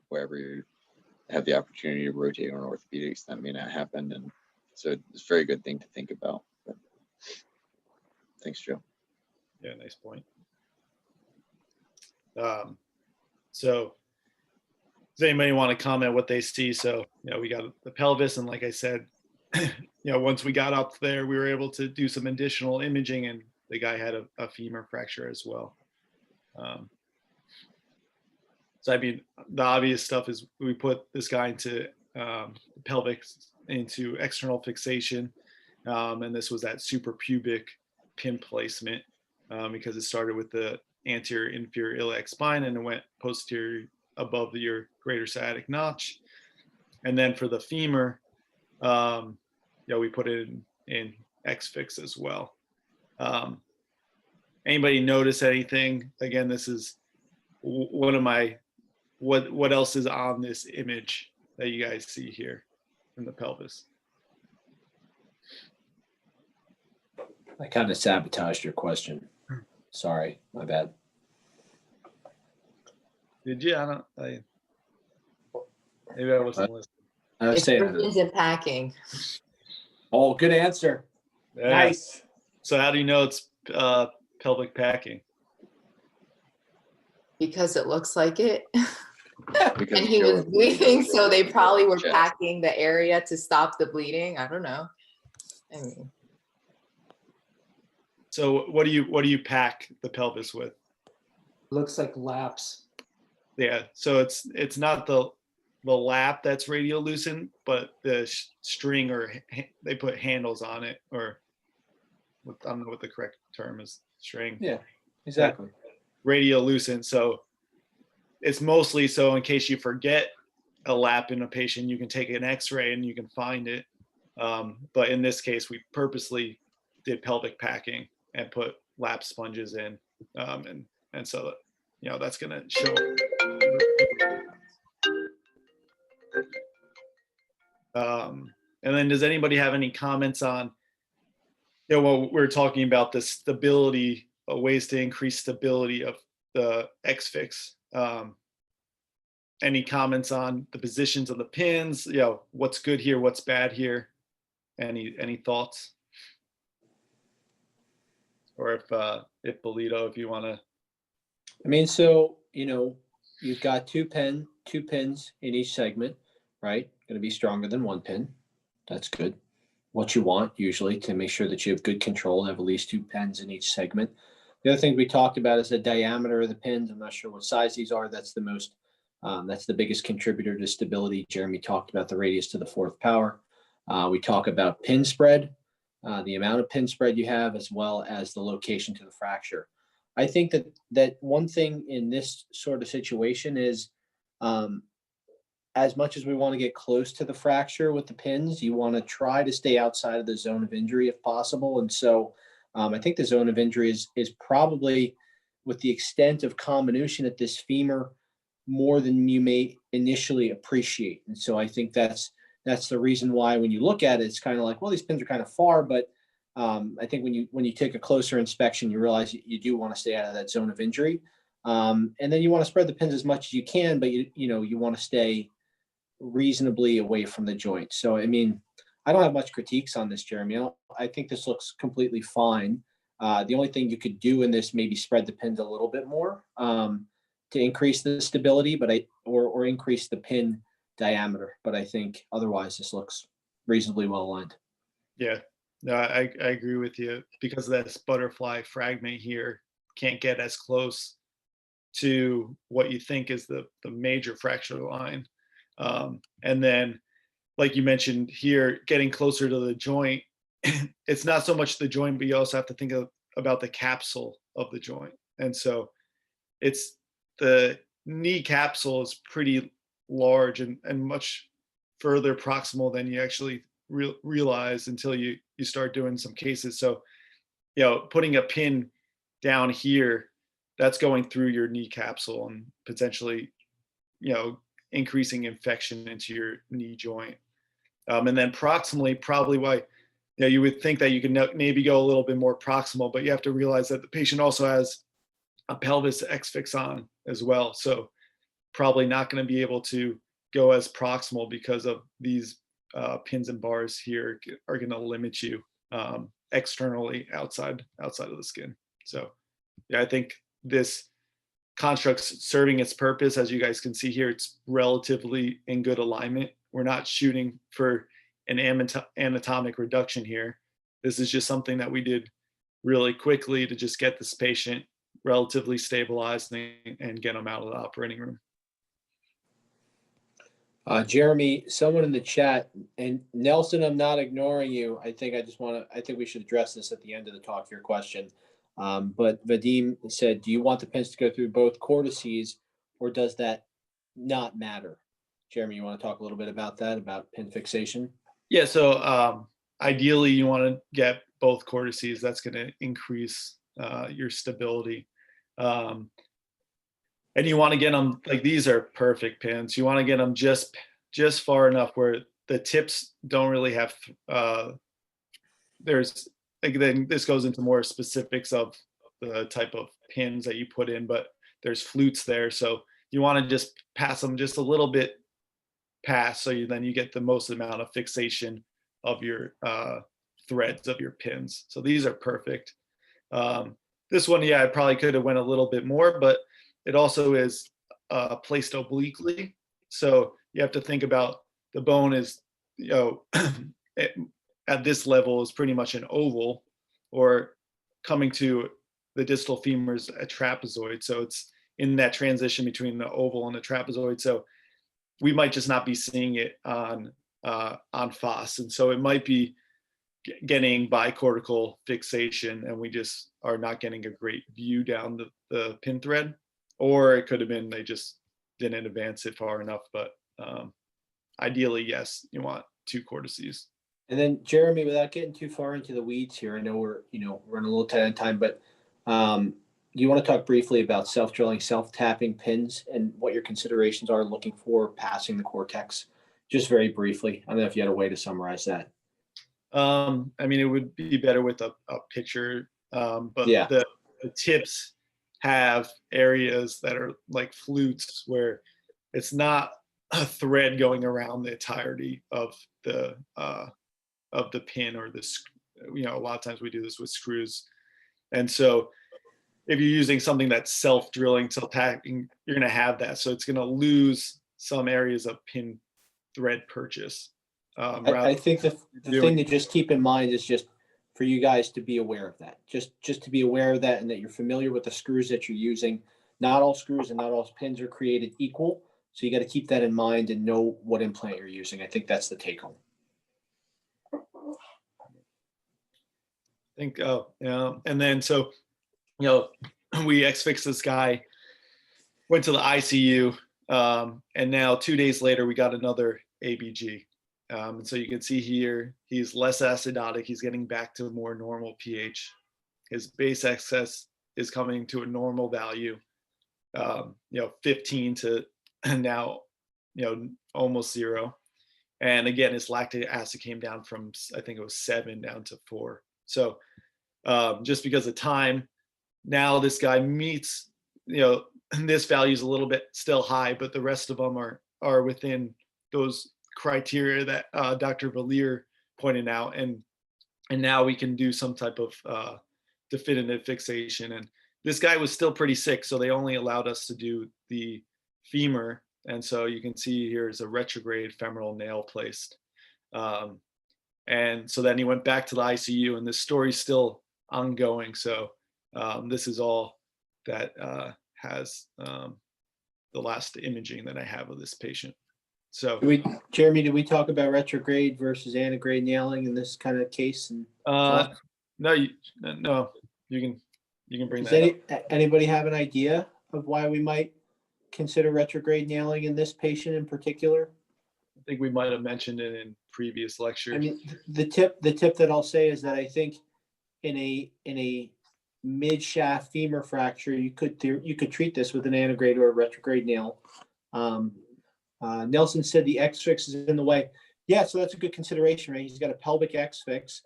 [SPEAKER 1] wherever you have the opportunity to rotate on orthopedics, that may not happen, and so it's a very good thing to think about. But thanks, Joe.
[SPEAKER 2] Yeah, nice point. So does anybody want to comment what they see? So, we got the pelvis, and like I said, once we got up there, we were able to do some additional imaging, and the guy had a femur fracture as well. So, I mean, the obvious stuff is we put this guy into pelvic, into external fixation, and this was that suprapubic pin placement because it started with the anterior inferior iliac spine and it went posterior above your greater sciatic notch. And then for the femur, we put it in X-fix as well. Anybody notice anything? Again, this is one of my, what else is on this image that you guys see here in the pelvis?
[SPEAKER 7] I kind of sabotaged your question. Sorry, my bad.
[SPEAKER 2] Did you? Maybe I wasn't listening.
[SPEAKER 7] I was saying,
[SPEAKER 3] It's packing.
[SPEAKER 7] oh, good answer.
[SPEAKER 2] Yeah.
[SPEAKER 7] Nice.
[SPEAKER 2] So how do you know it's pelvic packing?
[SPEAKER 3] Because it looks like it.
[SPEAKER 1] Because
[SPEAKER 3] And he
[SPEAKER 1] Joe
[SPEAKER 3] was
[SPEAKER 1] had
[SPEAKER 3] bleeding, so they probably were
[SPEAKER 1] chest.
[SPEAKER 3] packing the area to stop the bleeding. I don't know. I mean,
[SPEAKER 2] So what do you pack the pelvis with?
[SPEAKER 6] Looks like laps.
[SPEAKER 2] Yeah, so it's not the lap that's radiolucent, but the string, or they put handles on it, or I don't know what the correct term is. String.
[SPEAKER 7] Yeah, exactly.
[SPEAKER 2] Radiolucent. So it's mostly so in case you forget a lap in a patient, you can take an X-ray and you can find it. But in this case, we purposely did pelvic packing and put lap sponges in, and so that's going to show. And then does anybody have any comments on, well, we're talking about the stability, ways to increase stability of the X-fix. Any comments on the positions of the pins? What's good here, what's bad here? Any thoughts? Or if Ippolito, if you want to.
[SPEAKER 7] I mean, so, you've got two pins in each segment, right? Going to be stronger than one pin. That's good. What you want usually to make sure that you have good control, have at least two pins in each segment. The other thing we talked about is the diameter of the pins. I'm not sure what size these are. That's the biggest contributor to stability. Jeremy talked about the radius to the fourth power. We talk about pin spread, the amount of pin spread you have, as well as the location to the fracture. I think that one thing in this sort of situation is, as much as we want to get close to the fracture with the pins, you want to try to stay outside of the zone of injury if possible. And so I think the zone of injury is probably, with the extent of comminution at this femur, more than you may initially appreciate. And so I think that's the reason why when you look at it, it's kind of like, well, these pins are kind of far, but I think when you take a closer inspection, you realize you do want to stay out of that zone of injury. And then you want to spread the pins as much as you can, but you want to stay reasonably away from the joint. So, I mean, I don't have much critiques on this, Jeremy. I think this looks completely fine. The only thing you could do in this, maybe spread the pins a little bit more to increase the stability, but or increase the pin diameter. But I think otherwise this looks reasonably well aligned.
[SPEAKER 2] Yeah, no, I agree with you, because this butterfly fragment here can't get as close to what you think is the major fracture line. And then, like you mentioned here, getting closer to the joint, it's not so much the joint, but you also have to think about the capsule of the joint. And so it's the knee capsule is pretty large and much further proximal than you actually realize until you start doing some cases. So, putting a pin down here, that's going through your knee capsule and potentially, increasing infection into your knee joint. And then proximally, probably why, you would think that you can maybe go a little bit more proximal, but you have to realize that the patient also has a pelvis excfixon as well. So probably not going to be able to go as proximal because of these pins and bars here are going to limit you externally outside of the skin. So yeah, I think this construct's serving its purpose. As you guys can see here, it's relatively in good alignment. We're not shooting for an anatomic reduction here. This is just something that we did really quickly to just get this patient relatively stabilized and get them out of the operating room.
[SPEAKER 7] Jeremy, someone in the chat, and Nelson, I'm not ignoring you. I think we should address this at the end of the talk, your question. But Vadim said, do you want the pins to go through both cortices, or does that not matter? Jeremy, you want to talk a little bit about that, about pin fixation?
[SPEAKER 2] Yeah, so ideally you want to get both cortices. That's going to increase your stability. And you want to get them, like, these are perfect pins. You want to get them just far enough where the tips don't really have, there's, like, then this goes into more specifics of the type of pins that you put in, but there's flutes there. So you want to just pass them just a little bit past, so then you get the most amount of fixation of your threads of your pins. So these are perfect. This one, yeah, I probably could have went a little bit more, but it also is placed obliquely. So you have to think about the bone is, at this level is pretty much an oval, or coming to the distal femur is a trapezoid. So it's in that transition between the oval and the trapezoid. So we might just not be seeing it on FOSS. And so it might be getting bicortical fixation, and we just are not getting a great view down the pin thread. Or it could have been they just didn't advance it far enough. But ideally, yes, you want two cortices.
[SPEAKER 7] And then, Jeremy, without getting too far into the weeds here, I know we're running a little tight on time, but do you want to talk briefly about self-drilling, self-tapping pins, and what your considerations are looking for passing the cortex? Just very briefly. I don't know if you had a way to summarize that.
[SPEAKER 2] I mean, it would be better with a picture, but
[SPEAKER 7] yeah.
[SPEAKER 2] The tips have areas that are like flutes, where it's not a thread going around the entirety of the pin or this. A lot of times we do this with screws, and so if you're using something that's self-drilling, self-tapping, you're going to have that. So it's going to lose some areas of pin thread purchase.
[SPEAKER 7] I think the thing to just keep in mind is just for you guys to be aware of that. Just to be aware of that, and that you're familiar with the screws that you're using. Not all screws and not all pins are created equal. So you got to keep that in mind and know what implant you're using. I think that's the take home.
[SPEAKER 2] And then so, we X-fixed this guy, went to the ICU, and now 2 days later we got another ABG. And so you can see here, he's less acidotic. He's getting back to a more normal pH. His base excess is coming to a normal value, 15 to now, almost 0. And again, his lactic acid came down from, I think it was 7 down to 4. So just because of time, now this guy meets, this value is a little bit still high, but the rest of them are within those criteria that Dr. Valier pointed out, and now we can do some type of definitive fixation. And this guy was still pretty sick, so they only allowed us to do the femur. And so you can see here is a retrograde femoral nail placed. And so then he went back to the ICU, and this story's still ongoing. So this is all that has the last imaging that I have of this patient. So
[SPEAKER 7] Jeremy, did we talk about retrograde versus antegrade nailing in this kind of case? And
[SPEAKER 2] no, you can bring
[SPEAKER 7] does
[SPEAKER 2] that up.
[SPEAKER 7] Anybody have an idea of why we might consider retrograde nailing in this patient in particular?
[SPEAKER 2] I think we might have mentioned it in previous lectures.
[SPEAKER 7] I mean, the tip that I'll say is that I think in a mid shaft femur fracture, you could treat this with an antegrade or a retrograde nail. Nelson said the X fix is in the way. Yeah, so that's a good consideration, right? He's got a pelvic X fix,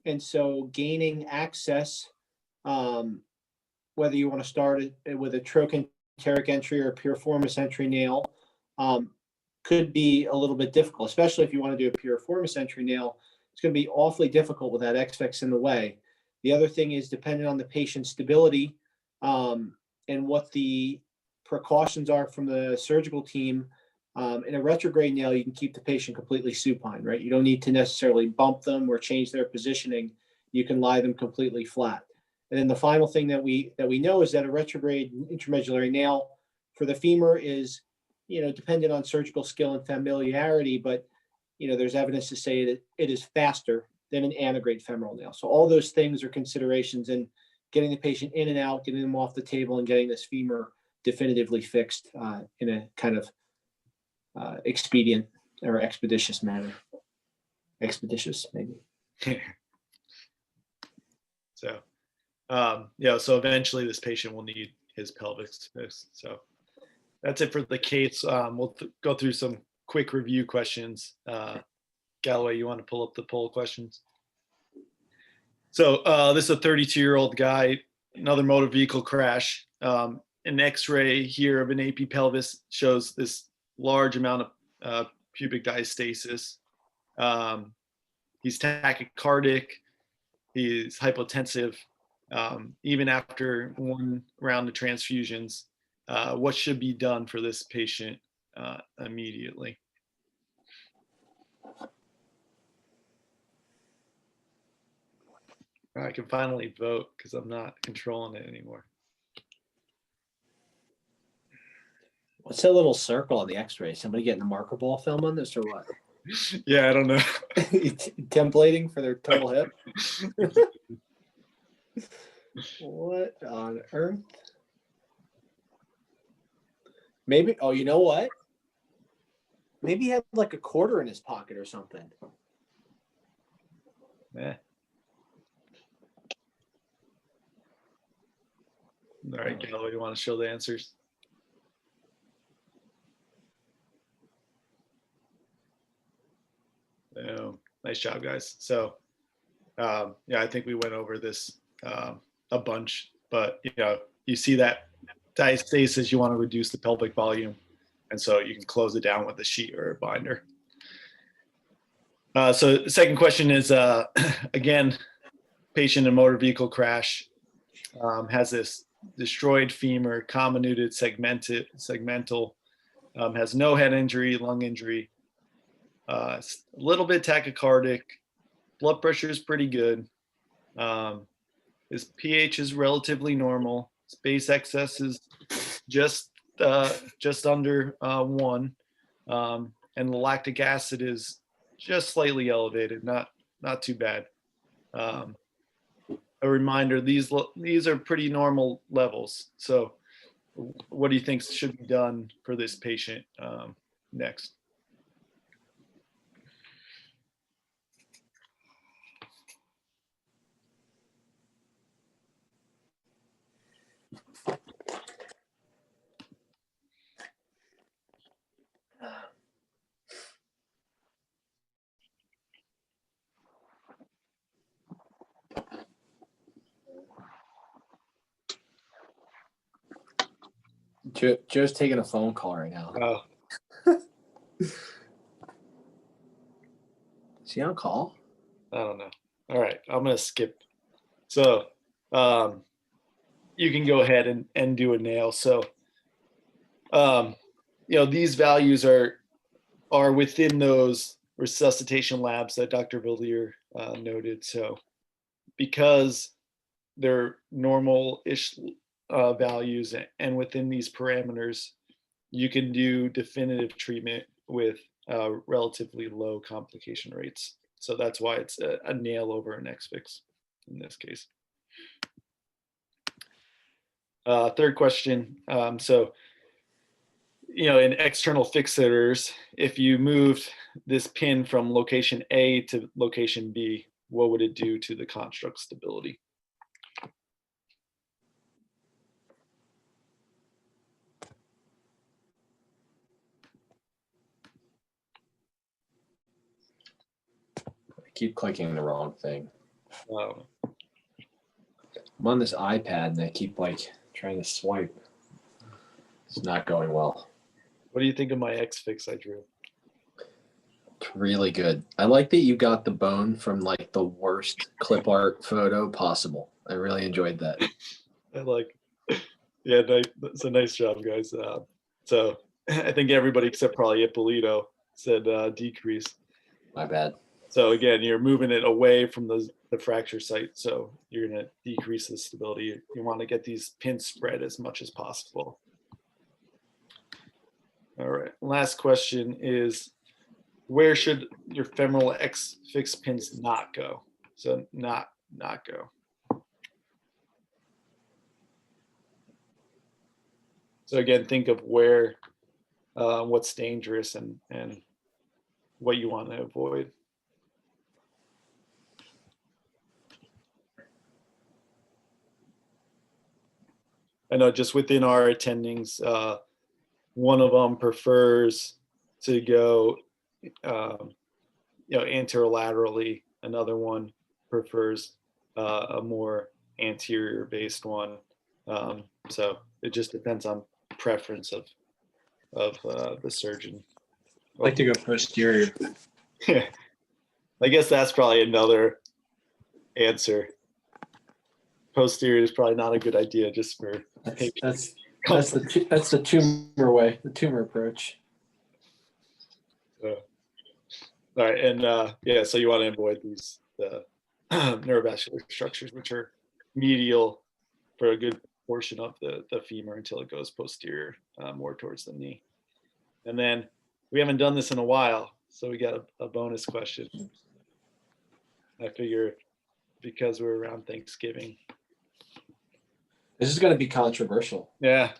[SPEAKER 7] and so gaining access, whether you want to start it with a trochanteric entry or a piriformis entry nail, could be a little bit difficult, especially if you want to do a piriformis entry nail. It's going to be awfully difficult with that X fix in the way. The other thing is depending on the patient's stability and what the precautions are from the surgical team. In a retrograde nail, you can keep the patient completely supine, right? You don't need to necessarily bump them or change their positioning. You can lie them completely flat. And then the final thing that we know is that a retrograde intramedullary nail for the femur is, dependent on surgical skill and familiarity, but there's evidence to say that it is faster than an antegrade femoral nail. So all those things are considerations in getting the patient in and out, getting them off the table, and getting this femur definitively fixed in a kind of expedient or expeditious manner. Expeditious, maybe.
[SPEAKER 2] So, so eventually this patient will need his pelvic fixed. So that's it for the case. We'll go through some quick review questions. Galloway, you want to pull up the poll questions? So this is a 32-year-old guy, another motor vehicle crash. An X-ray here of an AP pelvis shows this large amount of pubic diastasis. He's tachycardic. He's hypotensive. Even after one round of transfusions, what should be done for this patient immediately? I can finally vote because I'm not controlling it anymore.
[SPEAKER 7] What's that little circle on the X-ray? Somebody getting a marker ball film on this or what?
[SPEAKER 2] Yeah, I don't know.
[SPEAKER 7] Templating for their total hip? What on earth? Maybe, oh, you know what? Maybe he had like a quarter in his pocket or something.
[SPEAKER 2] Yeah. All right, Galloway, you want to show the answers? Oh, nice job, guys. So, yeah, I think we went over this a bunch, but you see that diastasis, you want to reduce the pelvic volume, and so you can close it down with a sheet or a binder. So the second question is, again, patient in motor vehicle crash, has this destroyed femur, comminuted, segmental, has no head injury, lung injury, a little bit tachycardic, blood pressure is pretty good. His pH is relatively normal. His base excess is just under 1, and the lactic acid is just slightly elevated, not too bad. A reminder, these are pretty normal levels. So what do you think should be done for this patient next?
[SPEAKER 7] Joe's taking a phone call right now.
[SPEAKER 2] Oh,
[SPEAKER 7] Is he on call?
[SPEAKER 2] All right, I'm gonna skip. So you can go ahead and do a nail. So these values are within those resuscitation labs that Dr. Villier noted. So because they're normal-ish values and within these parameters, you can do definitive treatment with relatively low complication rates. So that's why it's a nail over an X-fix in this case. Third question. So, in external fixators, if you moved this pin from location A to location B, what would it do to the construct stability?
[SPEAKER 7] I keep clicking the wrong thing.
[SPEAKER 2] Um,
[SPEAKER 7] I'm on this iPad and I keep trying to swipe. It's not going well.
[SPEAKER 2] what do you think of my X-fix I drew?
[SPEAKER 7] Really good. I like that you got the bone from the worst clip art photo possible. I really enjoyed that.
[SPEAKER 2] Yeah, it's a nice job, guys. So I think everybody except probably Ippolito said decrease.
[SPEAKER 7] My bad.
[SPEAKER 2] So again, you're moving it away from the fracture site. So you're going to decrease the stability. You want to get these pins spread as much as possible. All right. Last question is, where should your femoral X-fix pins not go? So not go. So again, think of where, what's dangerous and what you want to avoid. I know just within our attendings, one of them prefers to go, anterolaterally. Another one prefers a more anterior-based one. So it just depends on preference of the surgeon.
[SPEAKER 7] I like to go posterior.
[SPEAKER 2] I guess that's probably another answer. Posterior is probably not a good idea just for
[SPEAKER 7] That's the tumor way, the tumor approach.
[SPEAKER 2] All right, and so you want to avoid these neurovascular structures, which are medial for a good portion of the femur until it goes posterior, more towards the knee. And then we haven't done this in a while, so we got a bonus question. I figure because we're around Thanksgiving.
[SPEAKER 7] This is going to be controversial.
[SPEAKER 2] Yeah.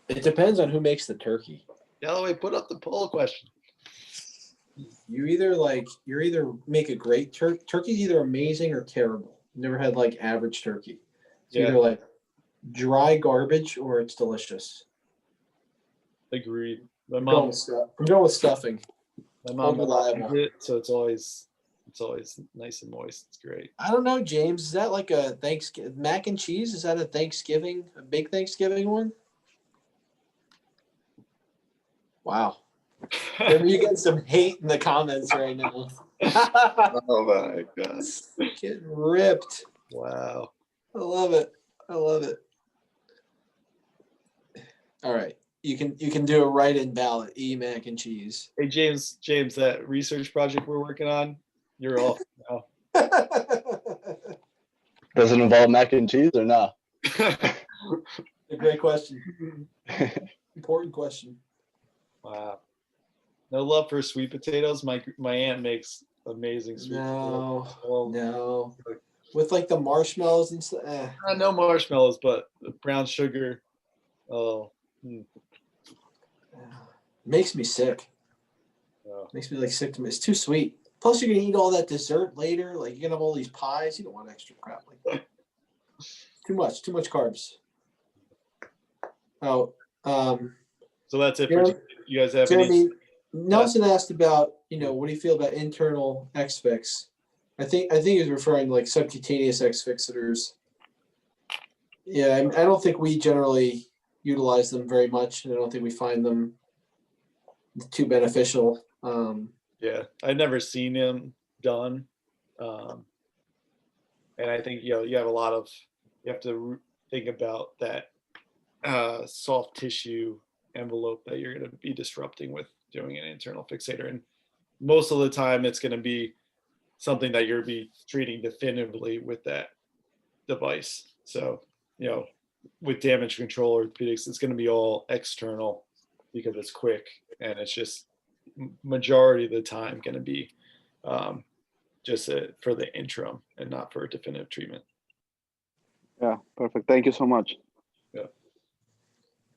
[SPEAKER 7] It depends on who makes the turkey.
[SPEAKER 2] Galloway, put up the poll question.
[SPEAKER 7] You either make a great turkey. Turkey's either amazing or terrible. Never had average turkey. It's either dry garbage or it's delicious.
[SPEAKER 2] Agreed.
[SPEAKER 7] I'm going with stuffing.
[SPEAKER 2] My mom
[SPEAKER 7] Unreliable.
[SPEAKER 2] it, so it's always nice and moist. It's great.
[SPEAKER 7] I don't know, James. Is that like a Thanksgiving mac and cheese? Is that a big Thanksgiving one? Wow. You're getting some hate in the comments right now.
[SPEAKER 2] Oh my God.
[SPEAKER 7] Getting ripped.
[SPEAKER 2] Wow.
[SPEAKER 7] I love it. All right. You can do a write-in ballot, mac and cheese.
[SPEAKER 2] Hey James, that research project we're working on, you're off now.
[SPEAKER 5] Does it involve mac and cheese or no?
[SPEAKER 7] A great question. Important question.
[SPEAKER 2] Wow. No love for sweet potatoes. My aunt makes amazing sweet potatoes.
[SPEAKER 7] No. With the marshmallows and stuff.
[SPEAKER 2] No marshmallows, but brown sugar. Oh.
[SPEAKER 7] Makes me sick.
[SPEAKER 2] Oh.
[SPEAKER 7] Makes me sick to me. It's too sweet. Plus, you're gonna eat all that dessert later. You're gonna have all these pies. You don't want extra crap like that. Too much carbs. Oh.
[SPEAKER 2] So that's it for you guys have
[SPEAKER 7] Jeremy,
[SPEAKER 2] any?
[SPEAKER 7] Nelson asked about, what do you feel about internal X-fix? I think he's referring to subcutaneous X-fixators. Yeah, I don't think we generally utilize them very much, and I don't think we find them too beneficial.
[SPEAKER 2] Yeah, I've never seen him done. And I think, you have a lot of, you have to think about that soft tissue envelope that you're going to be disrupting with doing an internal fixator. And most of the time it's going to be something that you're be treating definitively with that device. So, with damage control orthopedics, it's going to be all external because it's quick, and it's just majority of the time going to be just for the interim and not for a definitive treatment.
[SPEAKER 4] Yeah, perfect. Thank you so much.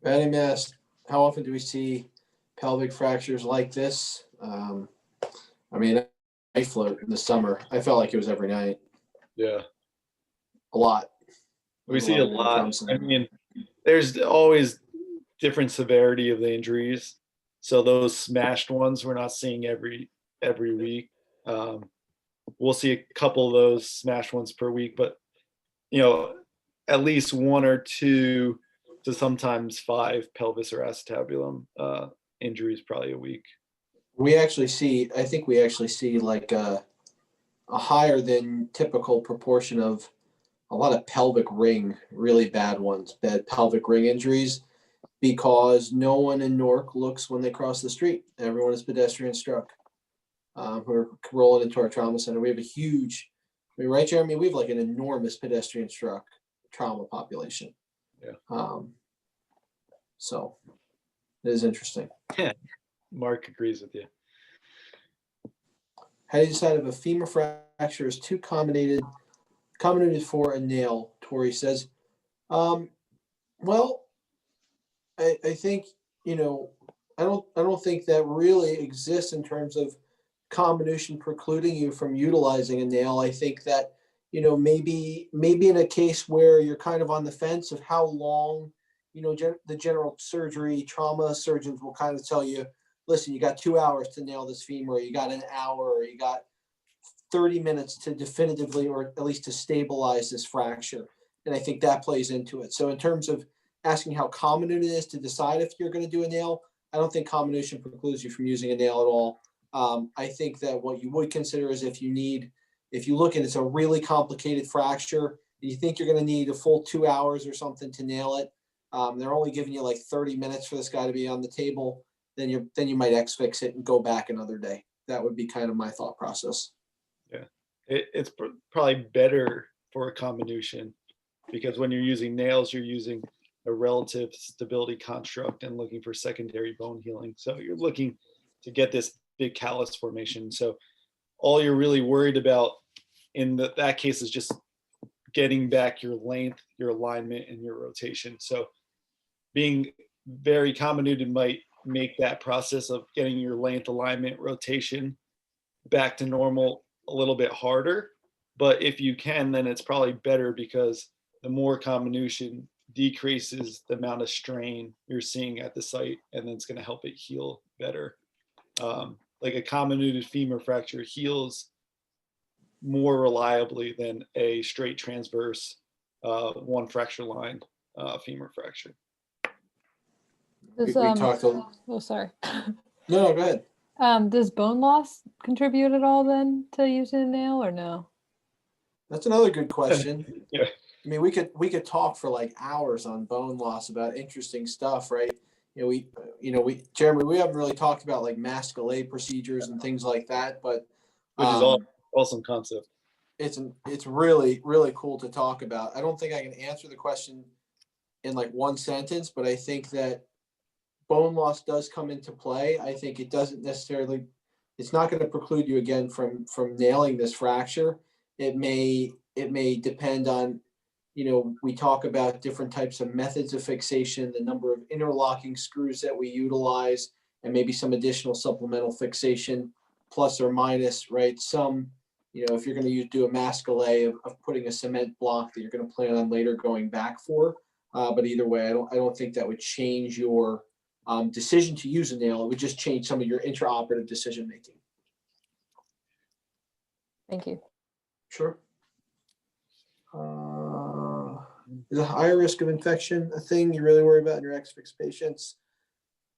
[SPEAKER 7] NJMS, how often do we see pelvic fractures like this? I mean, I float in the summer. I felt like it was every night.
[SPEAKER 2] Yeah.
[SPEAKER 7] A lot.
[SPEAKER 2] We see a lot. I mean, there's always different severity of the injuries. So those smashed ones we're not seeing every week. We'll see a couple of those smashed ones per week, but at least 1 or 2 to sometimes 5 pelvis or acetabulum injuries probably a week.
[SPEAKER 7] I think we actually see like a higher than typical proportion of a lot of pelvic ring, really bad ones, bad pelvic ring injuries, because no one in Newark looks when they cross the street. Everyone is pedestrian struck. Who are rolling into our trauma center. We have a huge, right, Jeremy? We have like an enormous pedestrian struck trauma population.
[SPEAKER 2] Yeah.
[SPEAKER 7] So it is interesting.
[SPEAKER 2] Yeah. Mark agrees with you.
[SPEAKER 7] How do you decide if a femur fracture is too comminuted for a nail? Tori says. Well, I think I don't think that really exists in terms of comminution precluding you from utilizing a nail. I think that maybe in a case where you're kind of on the fence of how long, the general surgery trauma surgeons will kind of tell you, listen, you got 2 hours to nail this femur, or you got an hour, or you got 30 minutes to definitively, or at least to stabilize this fracture. And I think that plays into it. So in terms of asking how comminuted it is to decide if you're going to do a nail, I don't think comminution precludes you from using a nail at all. I think that what you would consider is if you look and it's a really complicated fracture, and you think you're going to need a full 2 hours or something to nail it, they're only giving you like 30 minutes for this guy to be on the table, then you might X-fix it and go back another day. That would be kind of my thought process.
[SPEAKER 2] Yeah, it's probably better for a comminution, because when you're using nails, you're using a relative stability construct and looking for secondary bone healing. So you're looking to get this big callus formation. So all you're really worried about in that case is just getting back your length, your alignment, and your rotation. So being very comminuted might make that process of getting your length, alignment, rotation back to normal a little bit harder. But if you can, then it's probably better, because the more comminution decreases the amount of strain you're seeing at the site, and then it's going to help it heal better. Like a comminuted femur fracture heals more reliably than a straight transverse one fracture line femur fracture.
[SPEAKER 8] Does,
[SPEAKER 7] we talked
[SPEAKER 8] oh, sorry.
[SPEAKER 7] No, go ahead.
[SPEAKER 8] Does bone loss contribute at all then to using a nail, or no?
[SPEAKER 7] That's another good question.
[SPEAKER 2] Yeah.
[SPEAKER 7] I mean, we could talk for like hours on bone loss about interesting stuff, right? Jeremy, we haven't really talked about like Mascalay procedures and things like that, but
[SPEAKER 2] Which is awesome concept.
[SPEAKER 7] It's really, really cool to talk about. I don't think I can answer the question in like one sentence, but I think that bone loss does come into play. I think it doesn't necessarily, it's not going to preclude you again from nailing this fracture. It may depend on, we talk about different types of methods of fixation, the number of interlocking screws that we utilize, and maybe some additional supplemental fixation, plus or minus, right? Some, if you're going to do a Mascalay of putting a cement block that you're going to plan on later going back for. But either way, I don't think that would change your decision to use a nail. It would just change some of your intraoperative decision making.
[SPEAKER 8] Thank you.
[SPEAKER 7] Sure. Is a higher risk of infection a thing you really worry about in your X-fix patients?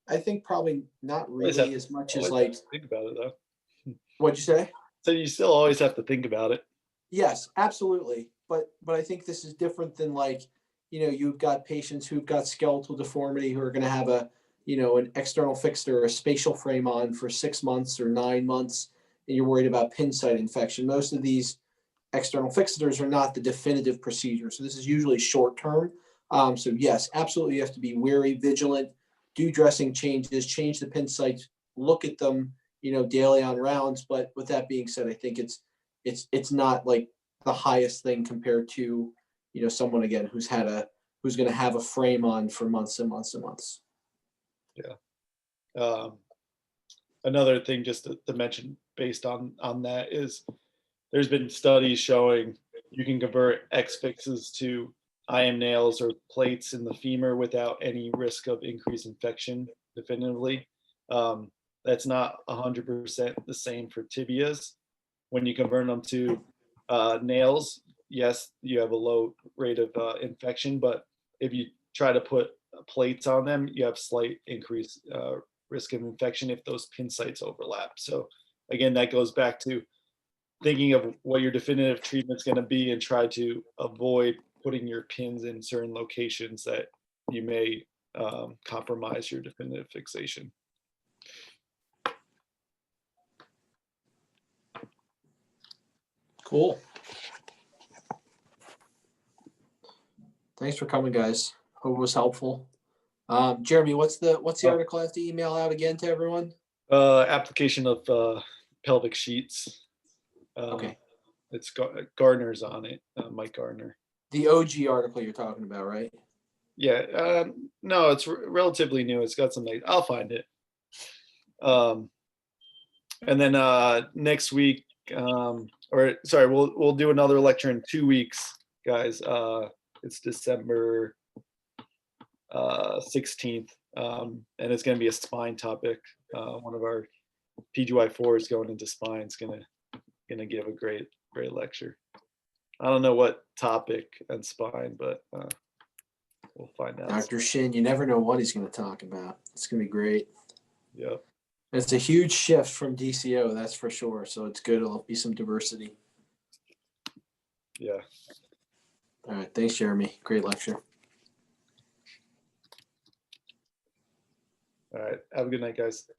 [SPEAKER 7] I think probably not really as much as like.
[SPEAKER 2] Think about it though.
[SPEAKER 7] What'd you say?
[SPEAKER 2] So you still always have to think about it.
[SPEAKER 7] Yes, absolutely. But I think this is different than like, you've got patients who've got skeletal deformity who are going to have an external fixator or a spatial frame on for 6 months or 9 months, and you're worried about pin site infection. Most of these external fixators are not the definitive procedure. So this is usually short term. So yes, absolutely. You have to be wary, vigilant, do dressing changes, change the pin sites, look at them, daily on rounds. But with that being said, I think it's not like the highest thing compared to, someone again who's going to have a frame on for months and months and months.
[SPEAKER 2] Yeah. Another thing just to mention based on that is there's been studies showing you can convert X fixes to IM nails or plates in the femur without any risk of increased infection definitively. That's not 100% the same for tibias. When you convert them to nails, yes, you have a low rate of infection, but if you try to put plates on them, you have slight increased risk of infection if those pin sites overlap. So again, that goes back to thinking of what your definitive treatment is going to be and try to avoid putting your pins in certain locations that you may compromise your definitive fixation.
[SPEAKER 7] Cool. Thanks for coming, guys. Hope it was helpful. Jeremy, what's the article I have to email out again to everyone?
[SPEAKER 2] Application of pelvic sheets.
[SPEAKER 7] Okay.
[SPEAKER 2] It's Gardner's on it, Mike Gardner.
[SPEAKER 7] The OG article you're talking about, right?
[SPEAKER 2] Yeah. No, it's relatively new. It's got some. I'll find it. And then next week, we'll do another lecture in 2 weeks, guys. It's December 16th, and it's going to be a spine topic. One of our PGY4 is going into spine. It's gonna give a great lecture. I don't know what topic and spine, but we'll find out.
[SPEAKER 7] Dr. Shin, you never know what he's going to talk about. It's going to be great.
[SPEAKER 2] Yep.
[SPEAKER 7] It's a huge shift from DCO, that's for sure. So it's good. It'll be some diversity.
[SPEAKER 2] Yeah.
[SPEAKER 7] All right. Thanks, Jeremy. Great lecture.
[SPEAKER 2] All right. Have a good night, guys.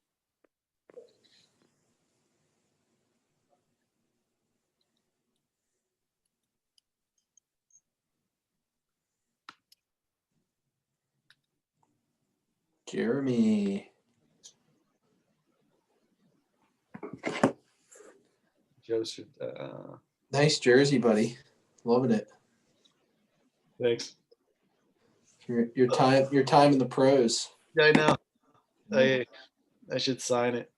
[SPEAKER 7] Jeremy.
[SPEAKER 2] Joe should.
[SPEAKER 7] Nice jersey, buddy. Loving it.
[SPEAKER 2] Thanks.
[SPEAKER 7] Your time in the pros.
[SPEAKER 2] Yeah, I know. I should sign it.